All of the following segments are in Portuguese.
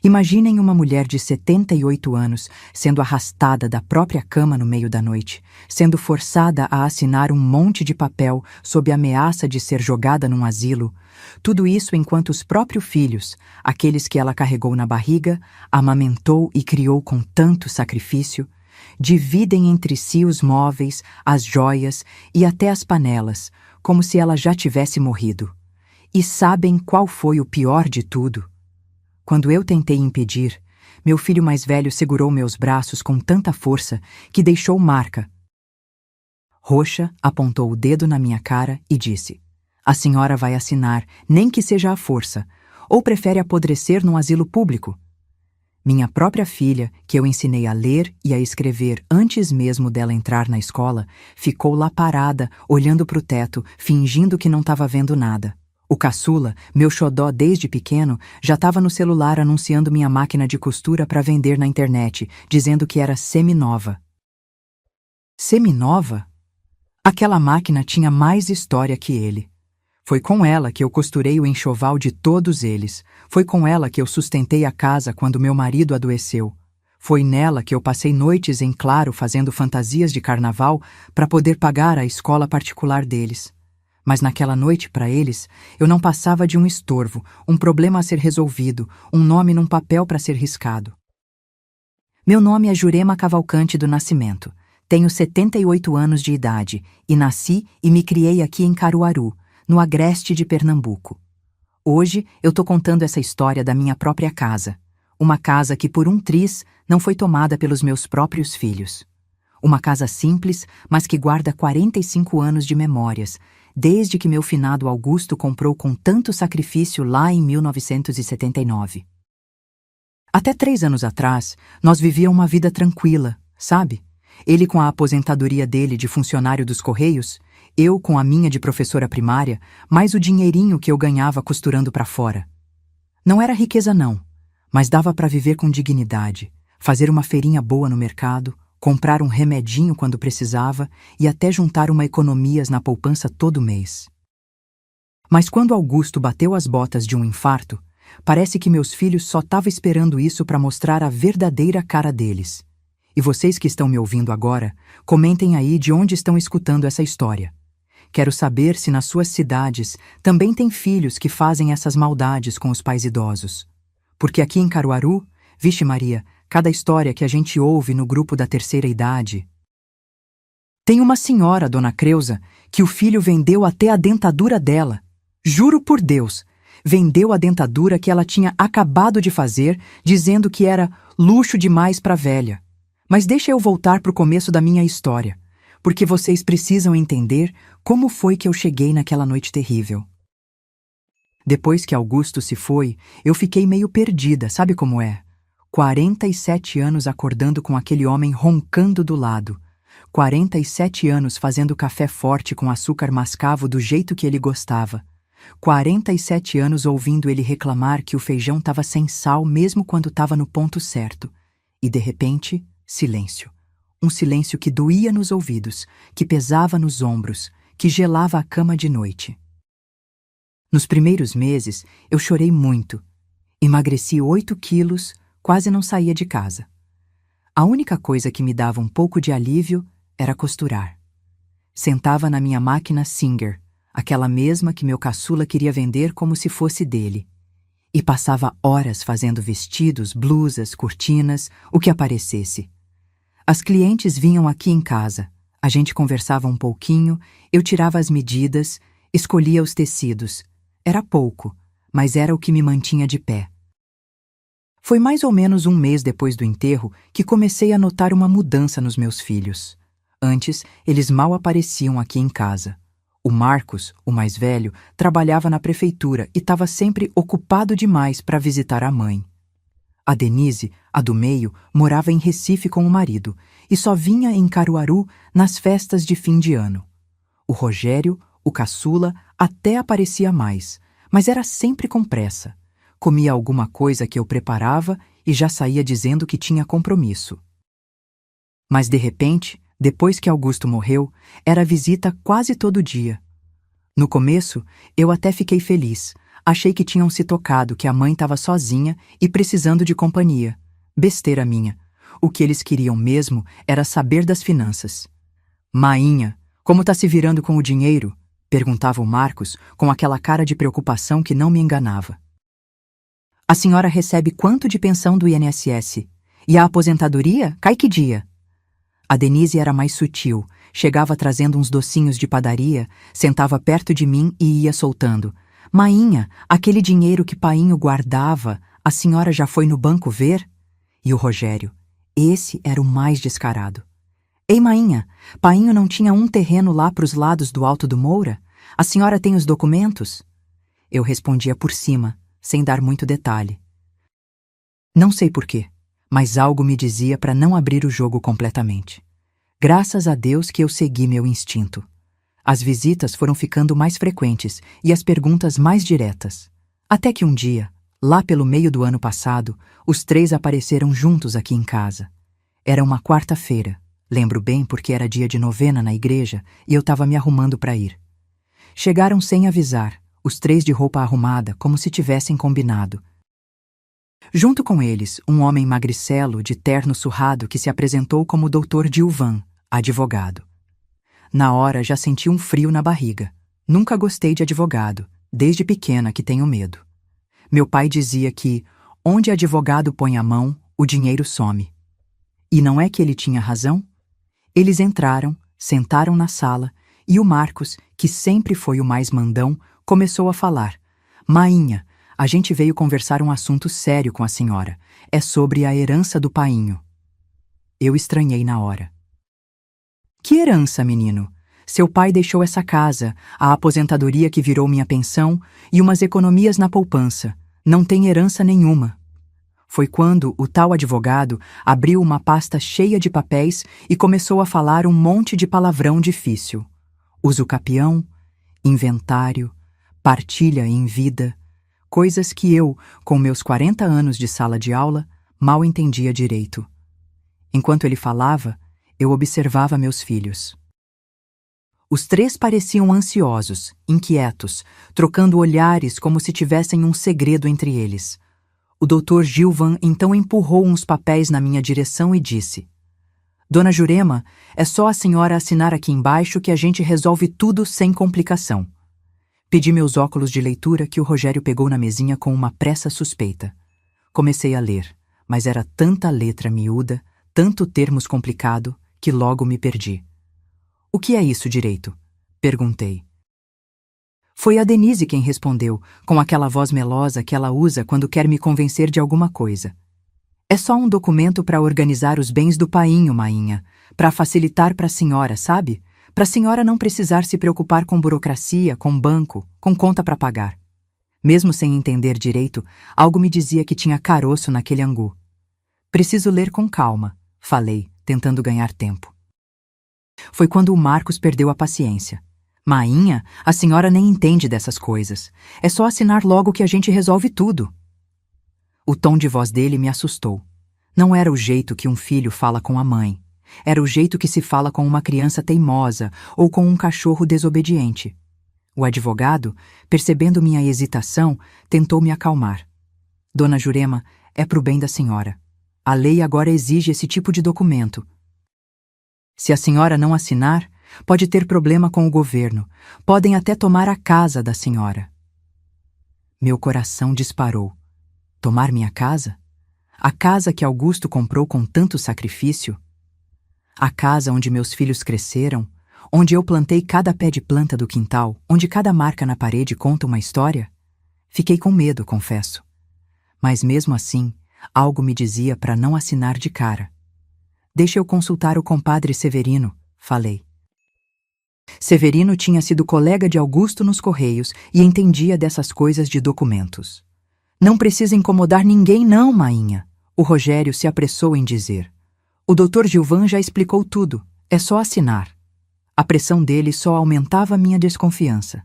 Imaginem uma mulher de 78 anos sendo arrastada da própria cama no meio da noite, sendo forçada a assinar um monte de papel sob ameaça de ser jogada num asilo. Tudo isso enquanto os próprios filhos, aqueles que ela carregou na barriga, amamentou e criou com tanto sacrifício, dividem entre si os móveis, as joias e até as panelas, como se ela já tivesse morrido. E sabem qual foi o pior de tudo? Quando eu tentei impedir, meu filho mais velho segurou meus braços com tanta força que deixou marca. Roxa apontou o dedo na minha cara e disse: "A senhora vai assinar, nem que seja à força, ou prefere apodrecer num asilo público?" Minha própria filha, que eu ensinei a ler e a escrever antes mesmo dela entrar na escola, ficou lá parada, olhando para o teto, fingindo que não estava vendo nada. O caçula, meu xodó desde pequeno, já estava no celular anunciando minha máquina de costura para vender na internet, dizendo que era seminova. Seminova? Aquela máquina tinha mais história que ele. Foi com ela que eu costurei o enxoval de todos eles. Foi com ela que eu sustentei a casa quando meu marido adoeceu. Foi nela que eu passei noites em claro fazendo fantasias de carnaval para poder pagar a escola particular deles. Mas naquela noite, para eles, eu não passava de um estorvo, um problema a ser resolvido, um nome num papel para ser riscado. Meu nome é Jurema Cavalcante do Nascimento. Tenho 78 anos de idade e nasci e me criei aqui em Caruaru, no agreste de Pernambuco. Hoje eu tô contando essa história da minha própria casa. Uma casa que por um triz não foi tomada pelos meus próprios filhos. Uma casa simples, mas que guarda 45 anos de memórias, desde que meu finado Augusto comprou com tanto sacrifício lá em 1979. Até 3 anos atrás, nós vivíamos uma vida tranquila, sabe? Ele com a aposentadoria dele de funcionário dos Correios, eu com a minha de professora primária, mais o dinheirinho que eu ganhava costurando para fora. Não era riqueza não, mas dava para viver com dignidade, fazer uma feirinha boa no mercado, comprar um remedinho quando precisava e até juntar uma economias na poupança todo mês. Mas quando Augusto bateu as botas de um infarto, parece que meus filhos só estavam esperando isso para mostrar a verdadeira cara deles. E vocês que estão me ouvindo agora, comentem aí de onde estão escutando essa história. Quero saber se nas suas cidades também tem filhos que fazem essas maldades com os pais idosos. Porque aqui em Caruaru, vixe Maria, cada história que a gente ouve no grupo da terceira idade. Tem uma senhora, Dona Creuza, que o filho vendeu até a dentadura dela. Juro por Deus, vendeu a dentadura que ela tinha acabado de fazer, dizendo que era luxo demais para velha. Mas deixa eu voltar para o começo da minha história, porque vocês precisam entender como foi que eu cheguei naquela noite terrível. Depois que Augusto se foi, eu fiquei meio perdida, sabe como é? 47 anos acordando com aquele homem roncando do lado. 47 anos fazendo café forte com açúcar mascavo do jeito que ele gostava. 47 anos ouvindo ele reclamar que o feijão estava sem sal mesmo quando estava no ponto certo. E de repente, silêncio. Um silêncio que doía nos ouvidos, que pesava nos ombros, que gelava a cama de noite. Nos primeiros meses, eu chorei muito. Emagreci 8 quilos, quase não saía de casa. A única coisa que me dava um pouco de alívio era costurar. Sentava na minha máquina Singer, aquela mesma que meu caçula queria vender como se fosse dele, e passava horas fazendo vestidos, blusas, cortinas, o que aparecesse. As clientes vinham aqui em casa, a gente conversava um pouquinho, eu tirava as medidas, escolhia os tecidos. Era pouco, mas era o que me mantinha de pé. Foi mais ou menos um mês depois do enterro que comecei a notar uma mudança nos meus filhos. Antes, eles mal apareciam aqui em casa. O Marcos, o mais velho, trabalhava na prefeitura e estava sempre ocupado demais para visitar a mãe. A Denise, a do meio, morava em Recife com o marido e só vinha em Caruaru nas festas de fim de ano. O Rogério, o caçula, até aparecia mais, mas era sempre com pressa. Comia alguma coisa que eu preparava e já saía dizendo que tinha compromisso. Mas de repente, depois que Augusto morreu, era visita quase todo dia. No começo, eu até fiquei feliz, Achei que tinham se tocado que a mãe estava sozinha e precisando de companhia. Besteira minha. O que eles queriam mesmo era saber das finanças. Mainha, como tá se virando com o dinheiro? Perguntava o Marcos com aquela cara de preocupação que não me enganava. A senhora recebe quanto de pensão do INSS? E a aposentadoria cai que dia? A Denise era mais sutil, chegava trazendo uns docinhos de padaria, sentava perto de mim e ia soltando. Mainha, aquele dinheiro que painho guardava, a senhora já foi no banco ver? E o Rogério, esse era o mais descarado. Ei, mainha, painho não tinha um terreno lá pros lados do Alto do Moura? A senhora tem os documentos? Eu respondia por cima, sem dar muito detalhe. Não sei porquê, mas algo me dizia para não abrir o jogo completamente. Graças a Deus que eu segui meu instinto. As visitas foram ficando mais frequentes e as perguntas mais diretas. Até que um dia, lá pelo meio do ano passado, os três apareceram juntos aqui em casa. Era uma quarta-feira, lembro bem porque era dia de novena na igreja e eu estava me arrumando para ir. Chegaram sem avisar, os três de roupa arrumada, como se tivessem combinado. Junto com eles, um homem magricelo de terno surrado que se apresentou como Dr. Gilvan, advogado. Na hora já senti um frio na barriga. Nunca gostei de advogado, desde pequena que tenho medo. Meu pai dizia que, onde advogado põe a mão, o dinheiro some. E não é que ele tinha razão? Eles entraram, sentaram na sala, e o Marcos, que sempre foi o mais mandão, começou a falar. Mainha, a gente veio conversar um assunto sério com a senhora. É sobre a herança do painho. Eu estranhei na hora. Que herança, menino? Seu pai deixou essa casa, a aposentadoria que virou minha pensão e umas economias na poupança. Não tem herança nenhuma. Foi quando o tal advogado abriu uma pasta cheia de papéis e começou a falar um monte de palavrão difícil. Usucapião, inventário, partilha em vida, coisas que eu, com meus 40 anos de sala de aula, mal entendia direito. Enquanto ele falava, eu observava meus filhos. Os três pareciam ansiosos, inquietos, trocando olhares como se tivessem um segredo entre eles. O Dr. Gilvan então empurrou uns papéis na minha direção e disse: Dona Jurema, é só a senhora assinar aqui embaixo que a gente resolve tudo sem complicação. Pedi meus óculos de leitura que o Rogério pegou na mesinha com uma pressa suspeita. Comecei a ler, mas era tanta letra miúda, tanto termos complicado, que logo me perdi. O que é isso direito? Perguntei. Foi a Denise quem respondeu, com aquela voz melosa que ela usa quando quer me convencer de alguma coisa. É só um documento para organizar os bens do painho, mainha, para facilitar para a senhora, sabe? Para a senhora não precisar se preocupar com burocracia, com banco, com conta para pagar. Mesmo sem entender direito, algo me dizia que tinha caroço naquele angu. Preciso ler com calma, falei, tentando ganhar tempo. Foi quando o Marcos perdeu a paciência. Mainha, a senhora nem entende dessas coisas. É só assinar logo que a gente resolve tudo. O tom de voz dele me assustou. Não era o jeito que um filho fala com a mãe. Era o jeito que se fala com uma criança teimosa ou com um cachorro desobediente. O advogado, percebendo minha hesitação, tentou me acalmar. Dona Jurema, é pro bem da senhora. A lei agora exige esse tipo de documento. Se a senhora não assinar, pode ter problema com o governo. Podem até tomar a casa da senhora. Meu coração disparou. Tomar minha casa? A casa que Augusto comprou com tanto sacrifício? A casa onde meus filhos cresceram? Onde eu plantei cada pé de planta do quintal? Onde cada marca na parede conta uma história? Fiquei com medo, confesso. Mas mesmo assim, algo me dizia para não assinar de cara. Deixa eu consultar o compadre Severino, falei. Severino tinha sido colega de Augusto nos Correios e entendia dessas coisas de documentos. Não precisa incomodar ninguém não, mainha, o Rogério se apressou em dizer. O Dr. Gilvan já explicou tudo, é só assinar. A pressão dele só aumentava minha desconfiança.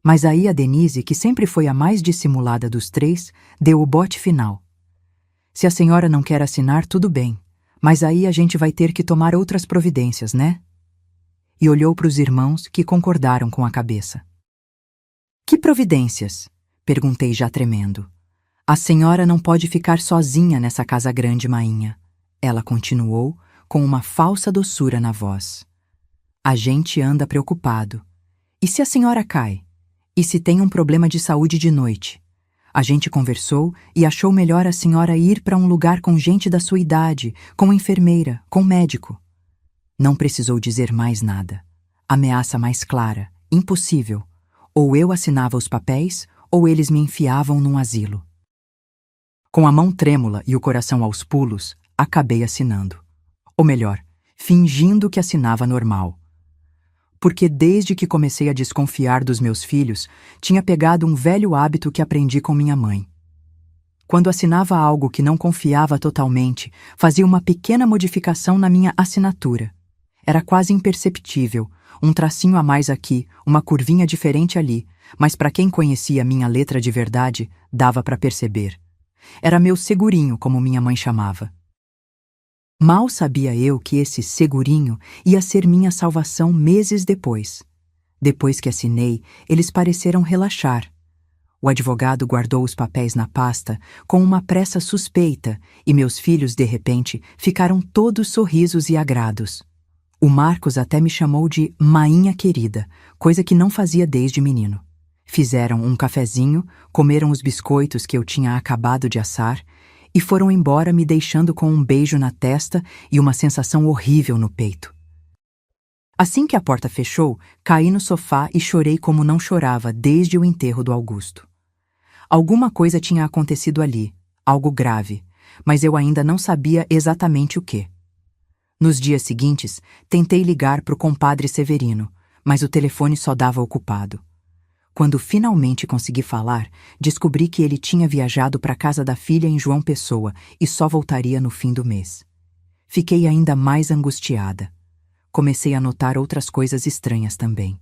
Mas aí a Denise, que sempre foi a mais dissimulada dos três, deu o bote final. Se a senhora não quer assinar, tudo bem, mas aí a gente vai ter que tomar outras providências, né? E olhou para os irmãos, que concordaram com a cabeça. Que providências? Perguntei já tremendo. A senhora não pode ficar sozinha nessa casa grande, mainha. Ela continuou, com uma falsa doçura na voz. A gente anda preocupado. E se a senhora cai? E se tem um problema de saúde de noite? A gente conversou e achou melhor a senhora ir para um lugar com gente da sua idade, com enfermeira, com médico. Não precisou dizer mais nada. Ameaça mais clara, impossível. Ou eu assinava os papéis, ou eles me enfiavam num asilo. Com a mão trêmula e o coração aos pulos, acabei assinando. Ou melhor, fingindo que assinava normal. Porque desde que comecei a desconfiar dos meus filhos, tinha pegado um velho hábito que aprendi com minha mãe. Quando assinava algo que não confiava totalmente, fazia uma pequena modificação na minha assinatura. Era quase imperceptível, um tracinho a mais aqui, uma curvinha diferente ali, mas para quem conhecia minha letra de verdade, dava para perceber. Era meu segurinho, como minha mãe chamava. Mal sabia eu que esse segurinho ia ser minha salvação meses depois. Depois que assinei, eles pareceram relaxar. O advogado guardou os papéis na pasta com uma pressa suspeita e meus filhos, de repente, ficaram todos sorrisos e agrados. O Marcos até me chamou de mainha querida, coisa que não fazia desde menino. Fizeram um cafezinho, comeram os biscoitos que eu tinha acabado de assar e foram embora me deixando com um beijo na testa e uma sensação horrível no peito. Assim que a porta fechou, caí no sofá e chorei como não chorava desde o enterro do Augusto. Alguma coisa tinha acontecido ali, algo grave, mas eu ainda não sabia exatamente o quê. Nos dias seguintes, tentei ligar para o compadre Severino, mas o telefone só dava ocupado. Quando finalmente consegui falar, descobri que ele tinha viajado para a casa da filha em João Pessoa e só voltaria no fim do mês. Fiquei ainda mais angustiada. Comecei a notar outras coisas estranhas também.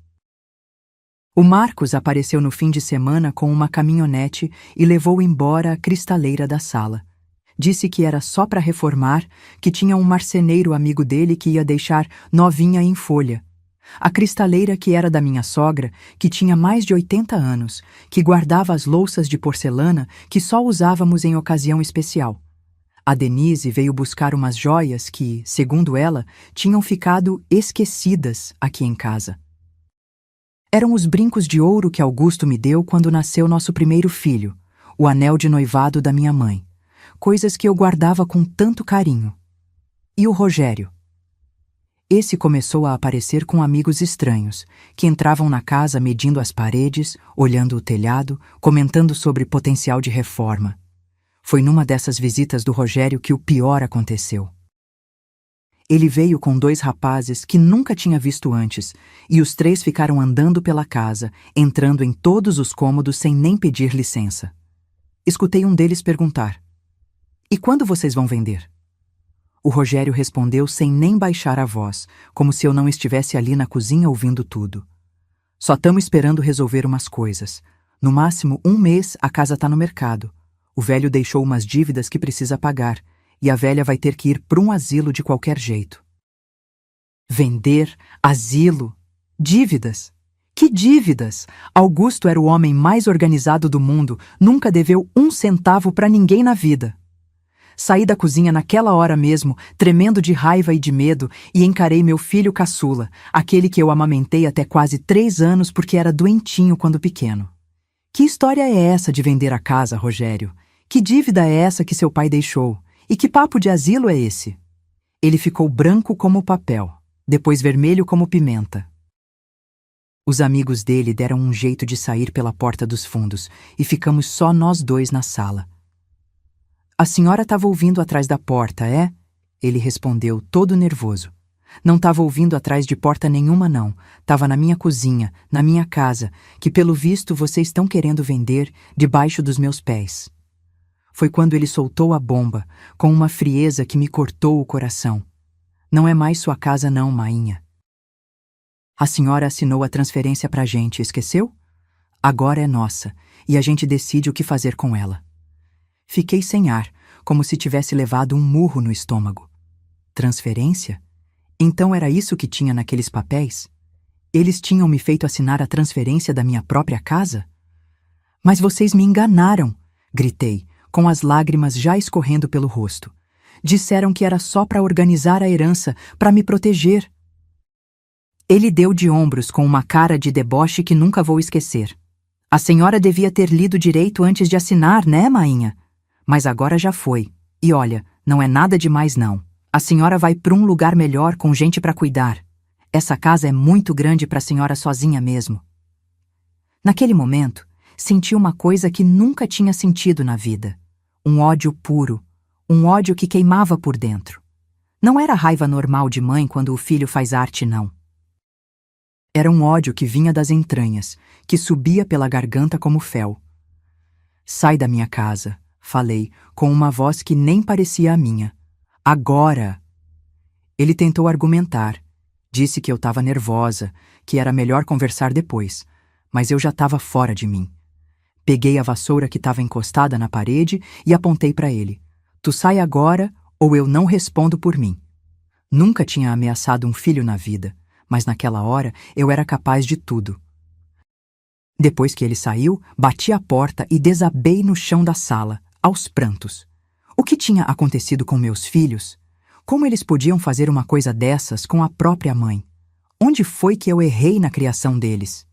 O Marcos apareceu no fim de semana com uma caminhonete e levou embora a cristaleira da sala. Disse que era só para reformar, que tinha um marceneiro amigo dele que ia deixar novinha em folha. A cristaleira que era da minha sogra, que tinha mais de 80 anos, que guardava as louças de porcelana que só usávamos em ocasião especial. A Denise veio buscar umas joias que, segundo ela, tinham ficado esquecidas aqui em casa. Eram os brincos de ouro que Augusto me deu quando nasceu nosso primeiro filho, o anel de noivado da minha mãe, coisas que eu guardava com tanto carinho. E o Rogério? Esse começou a aparecer com amigos estranhos, que entravam na casa medindo as paredes, olhando o telhado, comentando sobre potencial de reforma. Foi numa dessas visitas do Rogério que o pior aconteceu. Ele veio com 2 rapazes que nunca tinha visto antes, e os 3 ficaram andando pela casa, entrando em todos os cômodos sem nem pedir licença. Escutei um deles perguntar: "E quando vocês vão vender?" O Rogério respondeu sem nem baixar a voz, como se eu não estivesse ali na cozinha ouvindo tudo. "Só estamos esperando resolver umas coisas. No máximo 1 mês a casa tá no mercado. O velho deixou umas dívidas que precisa pagar, e a velha vai ter que ir para um asilo de qualquer jeito." Vender? Asilo? Dívidas? Que dívidas? Augusto era o homem mais organizado do mundo, nunca deveu 1 centavo para ninguém na vida. Saí da cozinha naquela hora mesmo, tremendo de raiva e de medo, e encarei meu filho caçula, aquele que eu amamentei até quase 3 anos porque era doentinho quando pequeno. "Que história é essa de vender a casa, Rogério? Que dívida é essa que seu pai deixou? E que papo de asilo é esse?" Ele ficou branco como papel, depois vermelho como pimenta. Os amigos dele deram um jeito de sair pela porta dos fundos, e ficamos só nós 2 na sala. "A senhora estava ouvindo atrás da porta, é?" Ele respondeu, todo nervoso. "Não estava ouvindo atrás de porta nenhuma, não. Estava na minha cozinha, na minha casa, que pelo visto vocês estão querendo vender, debaixo dos meus pés." Foi quando ele soltou a bomba, com uma frieza que me cortou o coração. "Não é mais sua casa não, mainha. A senhora assinou a transferência pra gente, esqueceu? Agora é nossa, e a gente decide o que fazer com ela." Fiquei sem ar, como se tivesse levado um murro no estômago. Transferência? Então era isso que tinha naqueles papéis? Eles tinham me feito assinar a transferência da minha própria casa? Mas vocês me enganaram, gritei, com as lágrimas já escorrendo pelo rosto. Disseram que era só para organizar a herança, para me proteger. Ele deu de ombros com uma cara de deboche que nunca vou esquecer. A senhora devia ter lido direito antes de assinar, né, mainha? Mas agora já foi. E olha, não é nada demais não. A senhora vai para um lugar melhor com gente para cuidar. Essa casa é muito grande para a senhora sozinha mesmo. Naquele momento, senti uma coisa que nunca tinha sentido na vida. Um ódio puro, um ódio que queimava por dentro. Não era a raiva normal de mãe quando o filho faz arte, não. Era um ódio que vinha das entranhas, que subia pela garganta como fel. Sai da minha casa, falei, com uma voz que nem parecia a minha. Agora! Ele tentou argumentar. Disse que eu estava nervosa, que era melhor conversar depois, mas eu já estava fora de mim. Peguei a vassoura que estava encostada na parede e apontei para ele. Tu sai agora ou eu não respondo por mim. Nunca tinha ameaçado um filho na vida, mas naquela hora eu era capaz de tudo. Depois que ele saiu, bati a porta e desabei no chão da sala, aos prantos. O que tinha acontecido com meus filhos? Como eles podiam fazer uma coisa dessas com a própria mãe? Onde foi que eu errei na criação deles?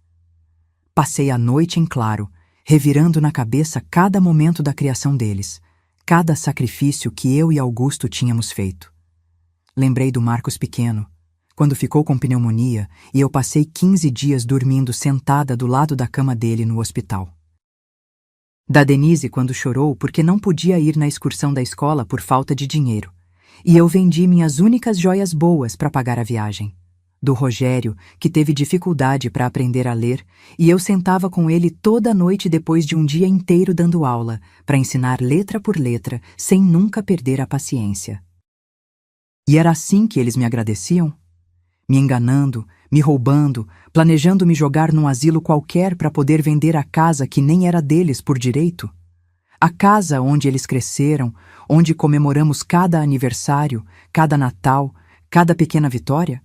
Passei a noite em claro, revirando na cabeça cada momento da criação deles, cada sacrifício que eu e Augusto tínhamos feito. Lembrei do Marcos pequeno, quando ficou com pneumonia e eu passei 15 dias dormindo sentada do lado da cama dele no hospital. Da Denise quando chorou porque não podia ir na excursão da escola por falta de dinheiro, e eu vendi minhas únicas joias boas para pagar a viagem. Do Rogério, que teve dificuldade para aprender a ler, e eu sentava com ele toda noite depois de um dia inteiro dando aula, para ensinar letra por letra, sem nunca perder a paciência. E era assim que eles me agradeciam? Me enganando, me roubando, planejando me jogar num asilo qualquer para poder vender a casa que nem era deles por direito? A casa onde eles cresceram, onde comemoramos cada aniversário, cada Natal, cada pequena vitória?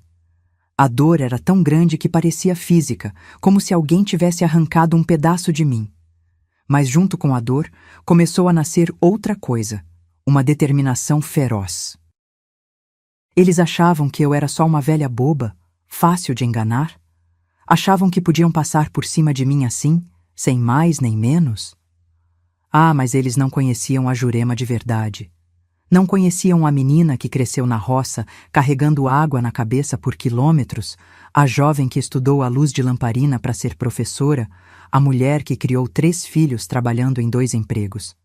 A dor era tão grande que parecia física, como se alguém tivesse arrancado um pedaço de mim. Mas junto com a dor, começou a nascer outra coisa, uma determinação feroz. Eles achavam que eu era só uma velha boba, fácil de enganar? Achavam que podiam passar por cima de mim assim, sem mais nem menos? Ah, mas eles não conheciam a Jurema de verdade. Não conheciam a menina que cresceu na roça, carregando água na cabeça por quilômetros, a jovem que estudou à luz de lamparina para ser professora, a mulher que criou 3 filhos trabalhando em 2 empregos.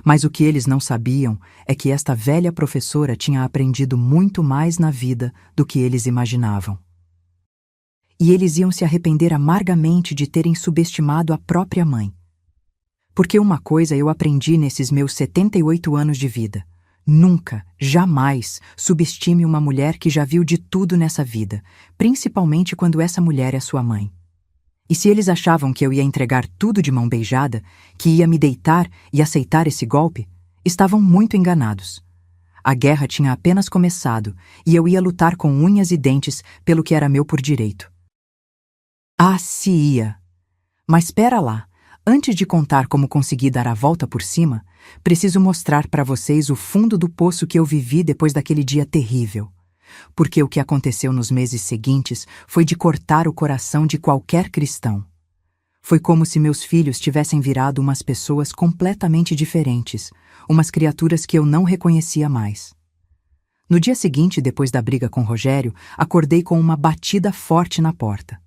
Mas o que eles não sabiam é que esta velha professora tinha aprendido muito mais na vida do que eles imaginavam. E eles iam se arrepender amargamente de terem subestimado a própria mãe. Porque uma coisa eu aprendi nesses meus 78 anos de vida. Nunca, jamais, subestime uma mulher que já viu de tudo nessa vida, principalmente quando essa mulher é sua mãe. E se eles achavam que eu ia entregar tudo de mão beijada, que ia me deitar e aceitar esse golpe, estavam muito enganados. A guerra tinha apenas começado e eu ia lutar com unhas e dentes pelo que era meu por direito. Ah, se ia! Mas espera lá. Antes de contar como consegui dar a volta por cima, preciso mostrar para vocês o fundo do poço que eu vivi depois daquele dia terrível. Porque o que aconteceu nos meses seguintes foi de cortar o coração de qualquer cristão. Foi como se meus filhos tivessem virado umas pessoas completamente diferentes, umas criaturas que eu não reconhecia mais. No dia seguinte, depois da briga com Rogério, acordei com uma batida forte na porta.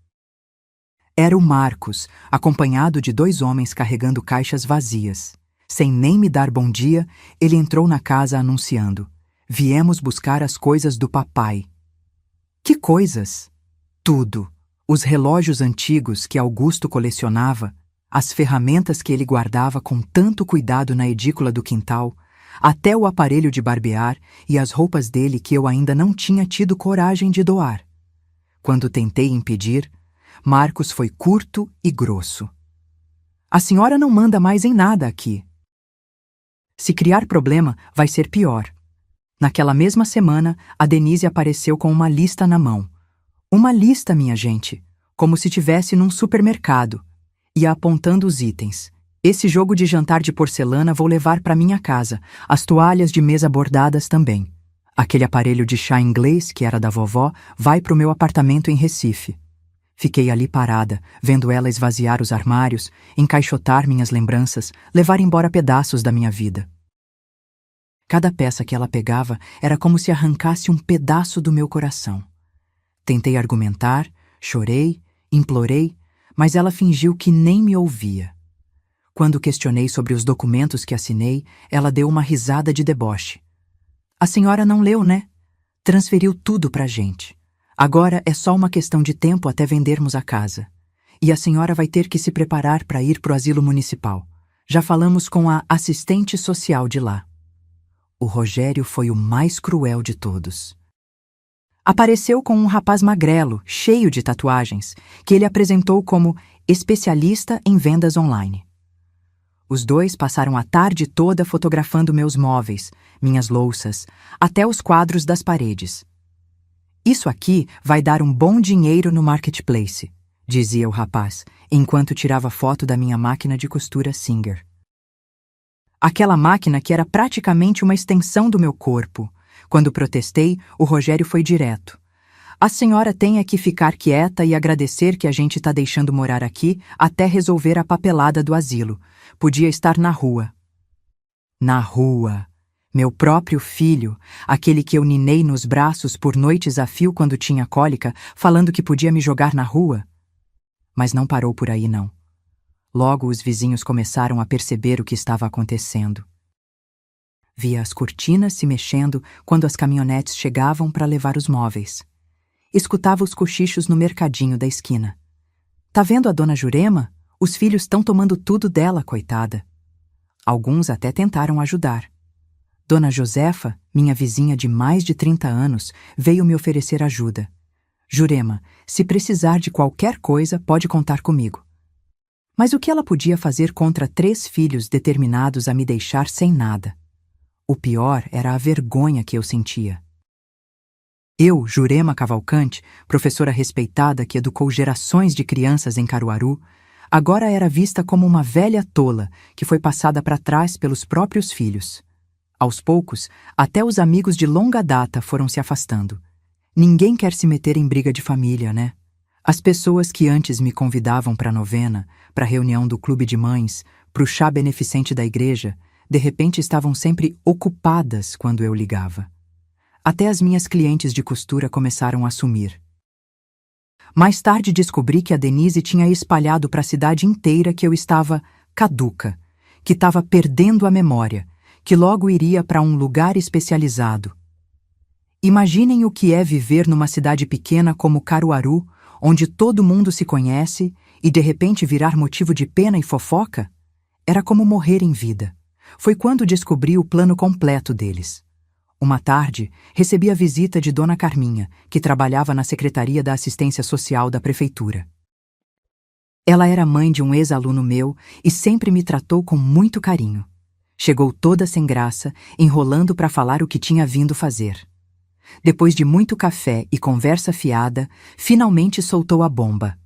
Era o Marcos, acompanhado de 2 homens carregando caixas vazias. Sem nem me dar bom dia, ele entrou na casa anunciando: "Viemos buscar as coisas do papai." Que coisas? Tudo. Os relógios antigos que Augusto colecionava, as ferramentas que ele guardava com tanto cuidado na edícula do quintal, até o aparelho de barbear e as roupas dele que eu ainda não tinha tido coragem de doar. Quando tentei impedir, Marcos foi curto e grosso. "A senhora não manda mais em nada aqui. Se criar problema, vai ser pior." Naquela mesma semana, a Denise apareceu com uma lista na mão. Uma lista, minha gente, como se tivesse num supermercado, ia apontando os itens, Esse jogo de jantar de porcelana vou levar para minha casa, as toalhas de mesa bordadas também. Aquele aparelho de chá inglês, que era da vovó, vai para o meu apartamento em Recife. Fiquei ali parada, vendo ela esvaziar os armários, encaixotar minhas lembranças, levar embora pedaços da minha vida. Cada peça que ela pegava era como se arrancasse um pedaço do meu coração. Tentei argumentar, chorei, implorei, mas ela fingiu que nem me ouvia. Quando questionei sobre os documentos que assinei, ela deu uma risada de deboche. A senhora não leu, né? Transferiu tudo pra gente. Agora é só uma questão de tempo até vendermos a casa. E a senhora vai ter que se preparar para ir pro asilo municipal. Já falamos com a assistente social de lá. O Rogério foi o mais cruel de todos. Apareceu com um rapaz magrelo, cheio de tatuagens, que ele apresentou como especialista em vendas online. Os dois passaram a tarde toda fotografando meus móveis, minhas louças, até os quadros das paredes. Isso aqui vai dar um bom dinheiro no marketplace, dizia o rapaz, enquanto tirava foto da minha máquina de costura Singer. Aquela máquina que era praticamente uma extensão do meu corpo. Quando protestei, o Rogério foi direto. A senhora tem é que ficar quieta e agradecer que a gente está deixando morar aqui até resolver a papelada do asilo. Podia estar na rua. Na rua. Meu próprio filho, aquele que eu ninei nos braços por noites a fio quando tinha cólica, falando que podia me jogar na rua. Mas não parou por aí, não. Logo os vizinhos começaram a perceber o que estava acontecendo. Via as cortinas se mexendo quando as caminhonetes chegavam para levar os móveis. Escutava os cochichos no mercadinho da esquina. Tá vendo a dona Jurema? Os filhos estão tomando tudo dela, coitada. Alguns até tentaram ajudar. Dona Josefa, minha vizinha de mais de 30 anos, veio me oferecer ajuda. Jurema, se precisar de qualquer coisa, pode contar comigo. Mas o que ela podia fazer contra 3 filhos determinados a me deixar sem nada? O pior era a vergonha que eu sentia. Eu, Jurema Cavalcante, professora respeitada que educou gerações de crianças em Caruaru, agora era vista como uma velha tola que foi passada para trás pelos próprios filhos. Aos poucos, até os amigos de longa data foram se afastando. Ninguém quer se meter em briga de família, né? As pessoas que antes me convidavam para a novena, para a reunião do clube de mães, para o chá beneficente da igreja, de repente estavam sempre ocupadas quando eu ligava. Até as minhas clientes de costura começaram a sumir. Mais tarde descobri que a Denise tinha espalhado para a cidade inteira que eu estava caduca, que estava perdendo a memória, que logo iria para um lugar especializado. Imaginem o que é viver numa cidade pequena como Caruaru, onde todo mundo se conhece, e de repente virar motivo de pena e fofoca? Era como morrer em vida. Foi quando descobri o plano completo deles. Uma tarde, recebi a visita de Dona Carminha, que trabalhava na Secretaria da Assistência Social da Prefeitura. Ela era mãe de um ex-aluno meu e sempre me tratou com muito carinho. Chegou toda sem graça, enrolando para falar o que tinha vindo fazer. Depois de muito café e conversa fiada, finalmente soltou a bomba.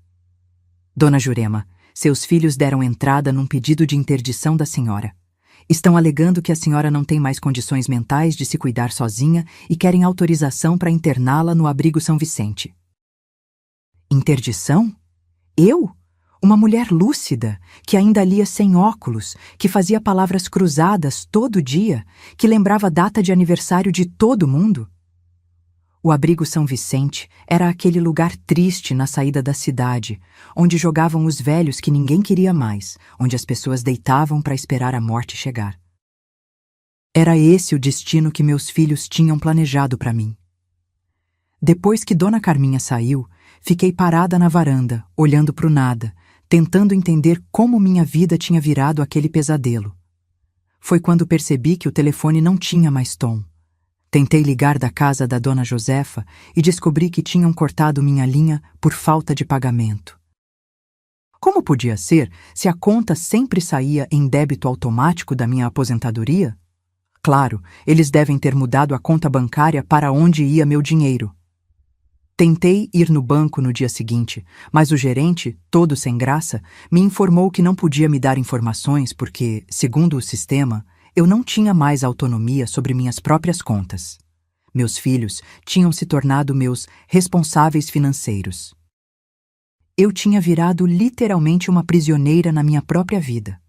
Dona Jurema, seus filhos deram entrada num pedido de interdição da senhora. Estão alegando que a senhora não tem mais condições mentais de se cuidar sozinha e querem autorização para interná-la no abrigo São Vicente. Interdição? Eu? Uma mulher lúcida, que ainda lia sem óculos, que fazia palavras cruzadas todo dia, que lembrava a data de aniversário de todo mundo? O abrigo São Vicente era aquele lugar triste na saída da cidade, onde jogavam os velhos que ninguém queria mais, onde as pessoas deitavam para esperar a morte chegar. Era esse o destino que meus filhos tinham planejado para mim. Depois que Dona Carminha saiu, fiquei parada na varanda, olhando para o nada, tentando entender como minha vida tinha virado aquele pesadelo. Foi quando percebi que o telefone não tinha mais tom. Tentei ligar da casa da Dona Josefa e descobri que tinham cortado minha linha por falta de pagamento. Como podia ser se a conta sempre saía em débito automático da minha aposentadoria? Claro, eles devem ter mudado a conta bancária para onde ia meu dinheiro. Tentei ir no banco no dia seguinte, mas o gerente, todo sem graça, me informou que não podia me dar informações porque, segundo o sistema, eu não tinha mais autonomia sobre minhas próprias contas. Meus filhos tinham se tornado meus responsáveis financeiros. Eu tinha virado literalmente uma prisioneira na minha própria vida.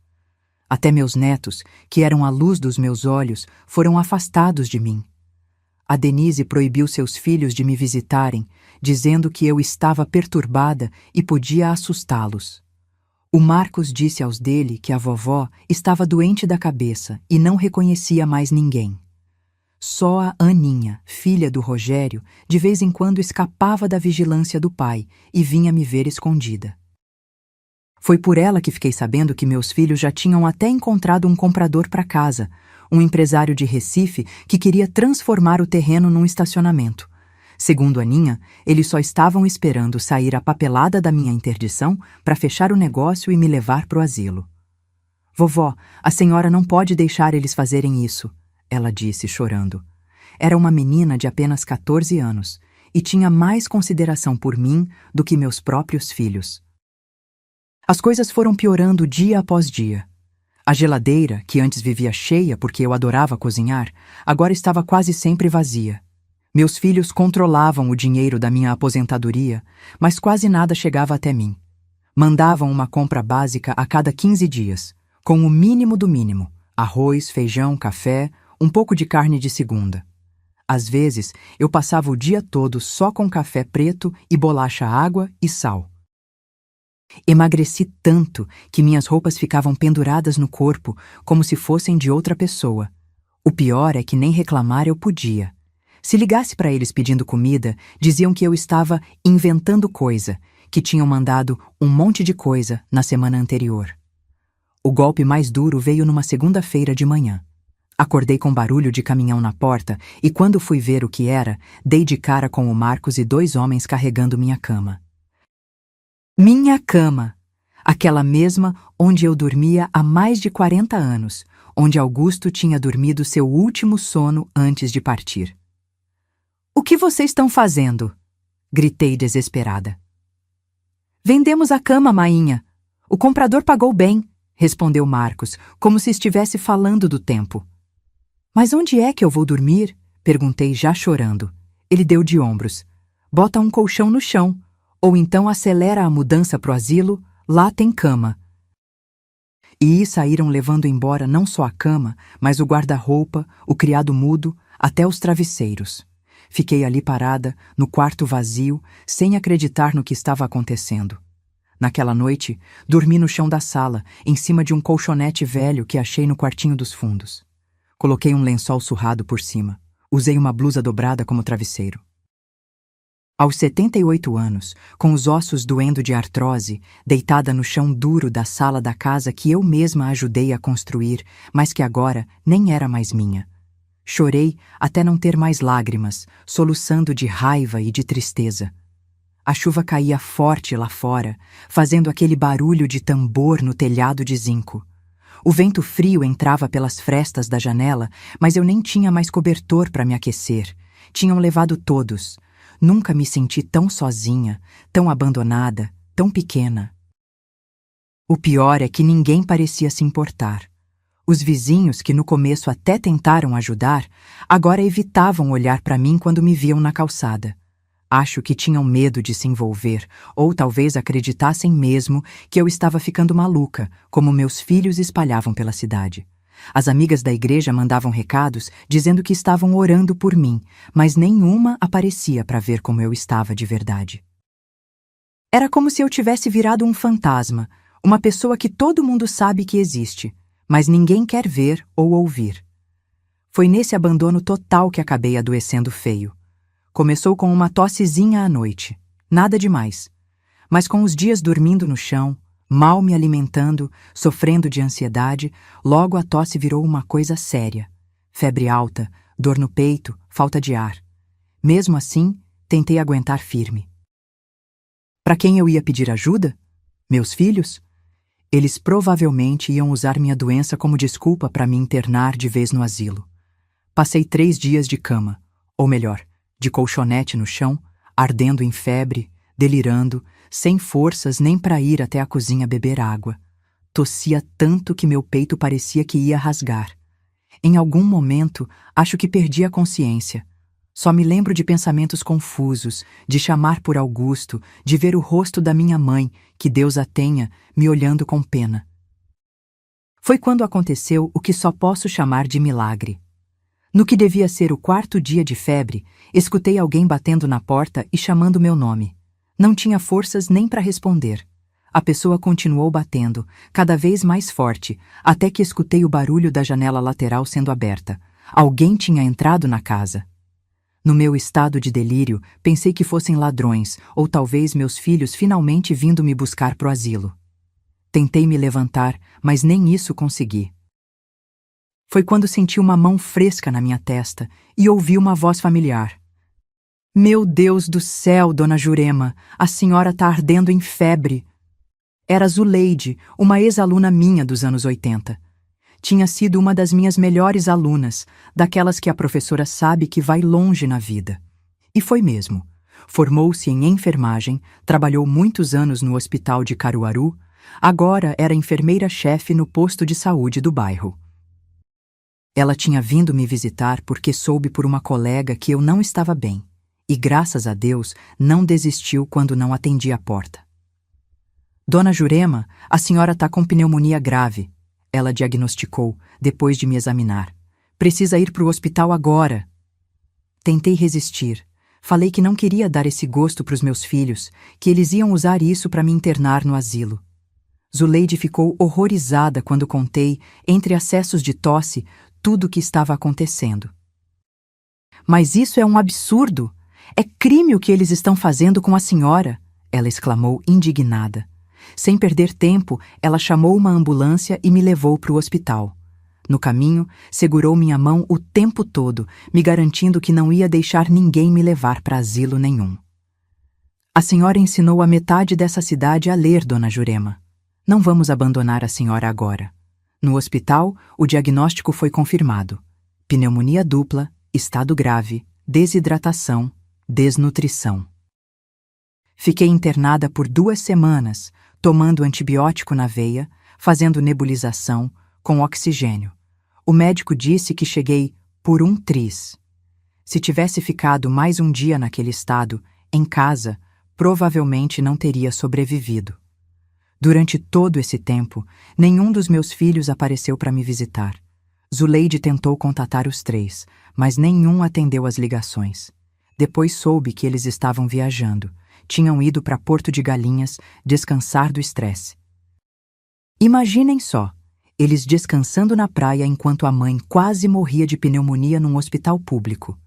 Até meus netos, que eram a luz dos meus olhos, foram afastados de mim. A Denise proibiu seus filhos de me visitarem, dizendo que eu estava perturbada e podia assustá-los. O Marcos disse aos dele que a vovó estava doente da cabeça e não reconhecia mais ninguém. Só a Aninha, filha do Rogério, de vez em quando escapava da vigilância do pai e vinha me ver escondida. Foi por ela que fiquei sabendo que meus filhos já tinham até encontrado um comprador para casa, um empresário de Recife que queria transformar o terreno num estacionamento. Segundo Aninha, eles só estavam esperando sair a papelada da minha interdição para fechar o negócio e me levar para o asilo. Vovó, a senhora não pode deixar eles fazerem isso, ela disse, chorando. Era uma menina de apenas 14 anos e tinha mais consideração por mim do que meus próprios filhos. As coisas foram piorando dia após dia. A geladeira, que antes vivia cheia porque eu adorava cozinhar, agora estava quase sempre vazia. Meus filhos controlavam o dinheiro da minha aposentadoria, mas quase nada chegava até mim. Mandavam uma compra básica a cada 15 dias, com o mínimo do mínimo: arroz, feijão, café, um pouco de carne de segunda. Às vezes, eu passava o dia todo só com café preto e bolacha água e sal. Emagreci tanto que minhas roupas ficavam penduradas no corpo como se fossem de outra pessoa. O pior é que nem reclamar eu podia. Se ligasse para eles pedindo comida, diziam que eu estava inventando coisa, que tinham mandado um monte de coisa na semana anterior. O golpe mais duro veio numa segunda-feira de manhã. Acordei com barulho de caminhão na porta e quando fui ver o que era, dei de cara com o Marcos e 2 homens carregando minha cama. Minha cama! Aquela mesma onde eu dormia há mais de 40 anos, onde Augusto tinha dormido seu último sono antes de partir. "O que vocês estão fazendo?" gritei desesperada. "Vendemos a cama, mainha. O comprador pagou bem", respondeu Marcos, como se estivesse falando do tempo. "Mas onde é que eu vou dormir?" perguntei já chorando. Ele deu de ombros. "Bota um colchão no chão. Ou então acelera a mudança pro asilo, lá tem cama." E saíram levando embora não só a cama, mas o guarda-roupa, o criado mudo, até os travesseiros. Fiquei ali parada, no quarto vazio, sem acreditar no que estava acontecendo. Naquela noite, dormi no chão da sala, em cima de um colchonete velho que achei no quartinho dos fundos. Coloquei um lençol surrado por cima. Usei uma blusa dobrada como travesseiro. Aos 78 anos, com os ossos doendo de artrose, deitada no chão duro da sala da casa que eu mesma ajudei a construir, mas que agora nem era mais minha. Chorei até não ter mais lágrimas, soluçando de raiva e de tristeza. A chuva caía forte lá fora, fazendo aquele barulho de tambor no telhado de zinco. O vento frio entrava pelas frestas da janela, mas eu nem tinha mais cobertor para me aquecer. Tinham levado todos. Nunca me senti tão sozinha, tão abandonada, tão pequena. O pior é que ninguém parecia se importar. Os vizinhos, que no começo até tentaram ajudar, agora evitavam olhar para mim quando me viam na calçada. Acho que tinham medo de se envolver, ou talvez acreditassem mesmo que eu estava ficando maluca, como meus filhos espalhavam pela cidade. As amigas da igreja mandavam recados dizendo que estavam orando por mim, mas nenhuma aparecia para ver como eu estava de verdade. Era como se eu tivesse virado um fantasma, uma pessoa que todo mundo sabe que existe, mas ninguém quer ver ou ouvir. Foi nesse abandono total que acabei adoecendo feio. Começou com uma tossezinha à noite, nada demais, mas com os dias dormindo no chão, mal me alimentando, sofrendo de ansiedade, logo a tosse virou uma coisa séria. Febre alta, dor no peito, falta de ar. Mesmo assim, tentei aguentar firme. Para quem eu ia pedir ajuda? Meus filhos? Eles provavelmente iam usar minha doença como desculpa para me internar de vez no asilo. Passei 3 dias de cama, ou melhor, de colchonete no chão, ardendo em febre, delirando, sem forças nem para ir até a cozinha beber água. Tossia tanto que meu peito parecia que ia rasgar. Em algum momento, acho que perdi a consciência. Só me lembro de pensamentos confusos, de chamar por Augusto, de ver o rosto da minha mãe, que Deus a tenha, me olhando com pena. Foi quando aconteceu o que só posso chamar de milagre. No que devia ser o 4º dia de febre, escutei alguém batendo na porta e chamando meu nome. Não tinha forças nem para responder. A pessoa continuou batendo, cada vez mais forte, até que escutei o barulho da janela lateral sendo aberta. Alguém tinha entrado na casa. No meu estado de delírio, pensei que fossem ladrões, ou talvez meus filhos finalmente vindo me buscar pro asilo. Tentei me levantar, mas nem isso consegui. Foi quando senti uma mão fresca na minha testa e ouvi uma voz familiar. Meu Deus do céu, dona Jurema, a senhora tá ardendo em febre. Era Zuleide, uma ex-aluna minha dos anos 80. Tinha sido uma das minhas melhores alunas, daquelas que a professora sabe que vai longe na vida. E foi mesmo. Formou-se em enfermagem, trabalhou muitos anos no hospital de Caruaru, agora era enfermeira-chefe no posto de saúde do bairro. Ela tinha vindo me visitar porque soube por uma colega que eu não estava bem, e graças a Deus não desistiu quando não atendi a porta. Dona Jurema, a senhora tá com pneumonia grave. Ela diagnosticou, depois de me examinar. Precisa ir para o hospital agora. Tentei resistir. Falei que não queria dar esse gosto para os meus filhos, que eles iam usar isso para me internar no asilo. Zuleide ficou horrorizada quando contei, entre acessos de tosse, tudo o que estava acontecendo. Mas isso é um absurdo! É crime o que eles estão fazendo com a senhora! Ela exclamou indignada. Sem perder tempo, ela chamou uma ambulância e me levou para o hospital. No caminho, segurou minha mão o tempo todo, me garantindo que não ia deixar ninguém me levar para asilo nenhum. A senhora ensinou a metade dessa cidade a ler, dona Jurema. Não vamos abandonar a senhora agora. No hospital, o diagnóstico foi confirmado. Pneumonia dupla, estado grave, desidratação, desnutrição. Fiquei internada por 2 semanas, tomando antibiótico na veia, fazendo nebulização, com oxigênio. O médico disse que cheguei por um tris. Se tivesse ficado mais um dia naquele estado, em casa, provavelmente não teria sobrevivido. Durante todo esse tempo, nenhum dos meus filhos apareceu para me visitar. Zuleide tentou contatar os 3, mas nenhum atendeu as ligações. Depois soube que eles estavam viajando. Tinham ido para Porto de Galinhas descansar do estresse. Imaginem só, eles descansando na praia enquanto a mãe quase morria de pneumonia num hospital público.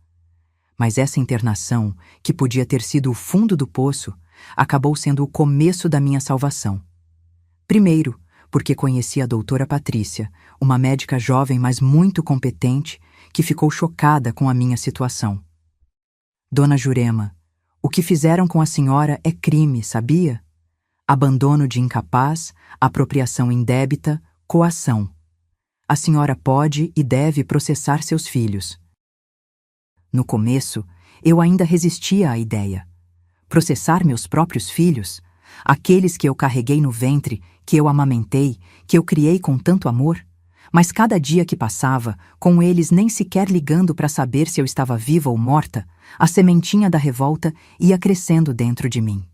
Mas essa internação, que podia ter sido o fundo do poço, acabou sendo o começo da minha salvação. Primeiro, porque conheci a doutora Patrícia, uma médica jovem mas muito competente, que ficou chocada com a minha situação. Dona Jurema, o que fizeram com a senhora é crime, sabia? Abandono de incapaz, apropriação indébita, coação. A senhora pode e deve processar seus filhos. No começo, eu ainda resistia à ideia. Processar meus próprios filhos? Aqueles que eu carreguei no ventre, que eu amamentei, que eu criei com tanto amor? Mas cada dia que passava, com eles nem sequer ligando para saber se eu estava viva ou morta, a sementinha da revolta ia crescendo dentro de mim.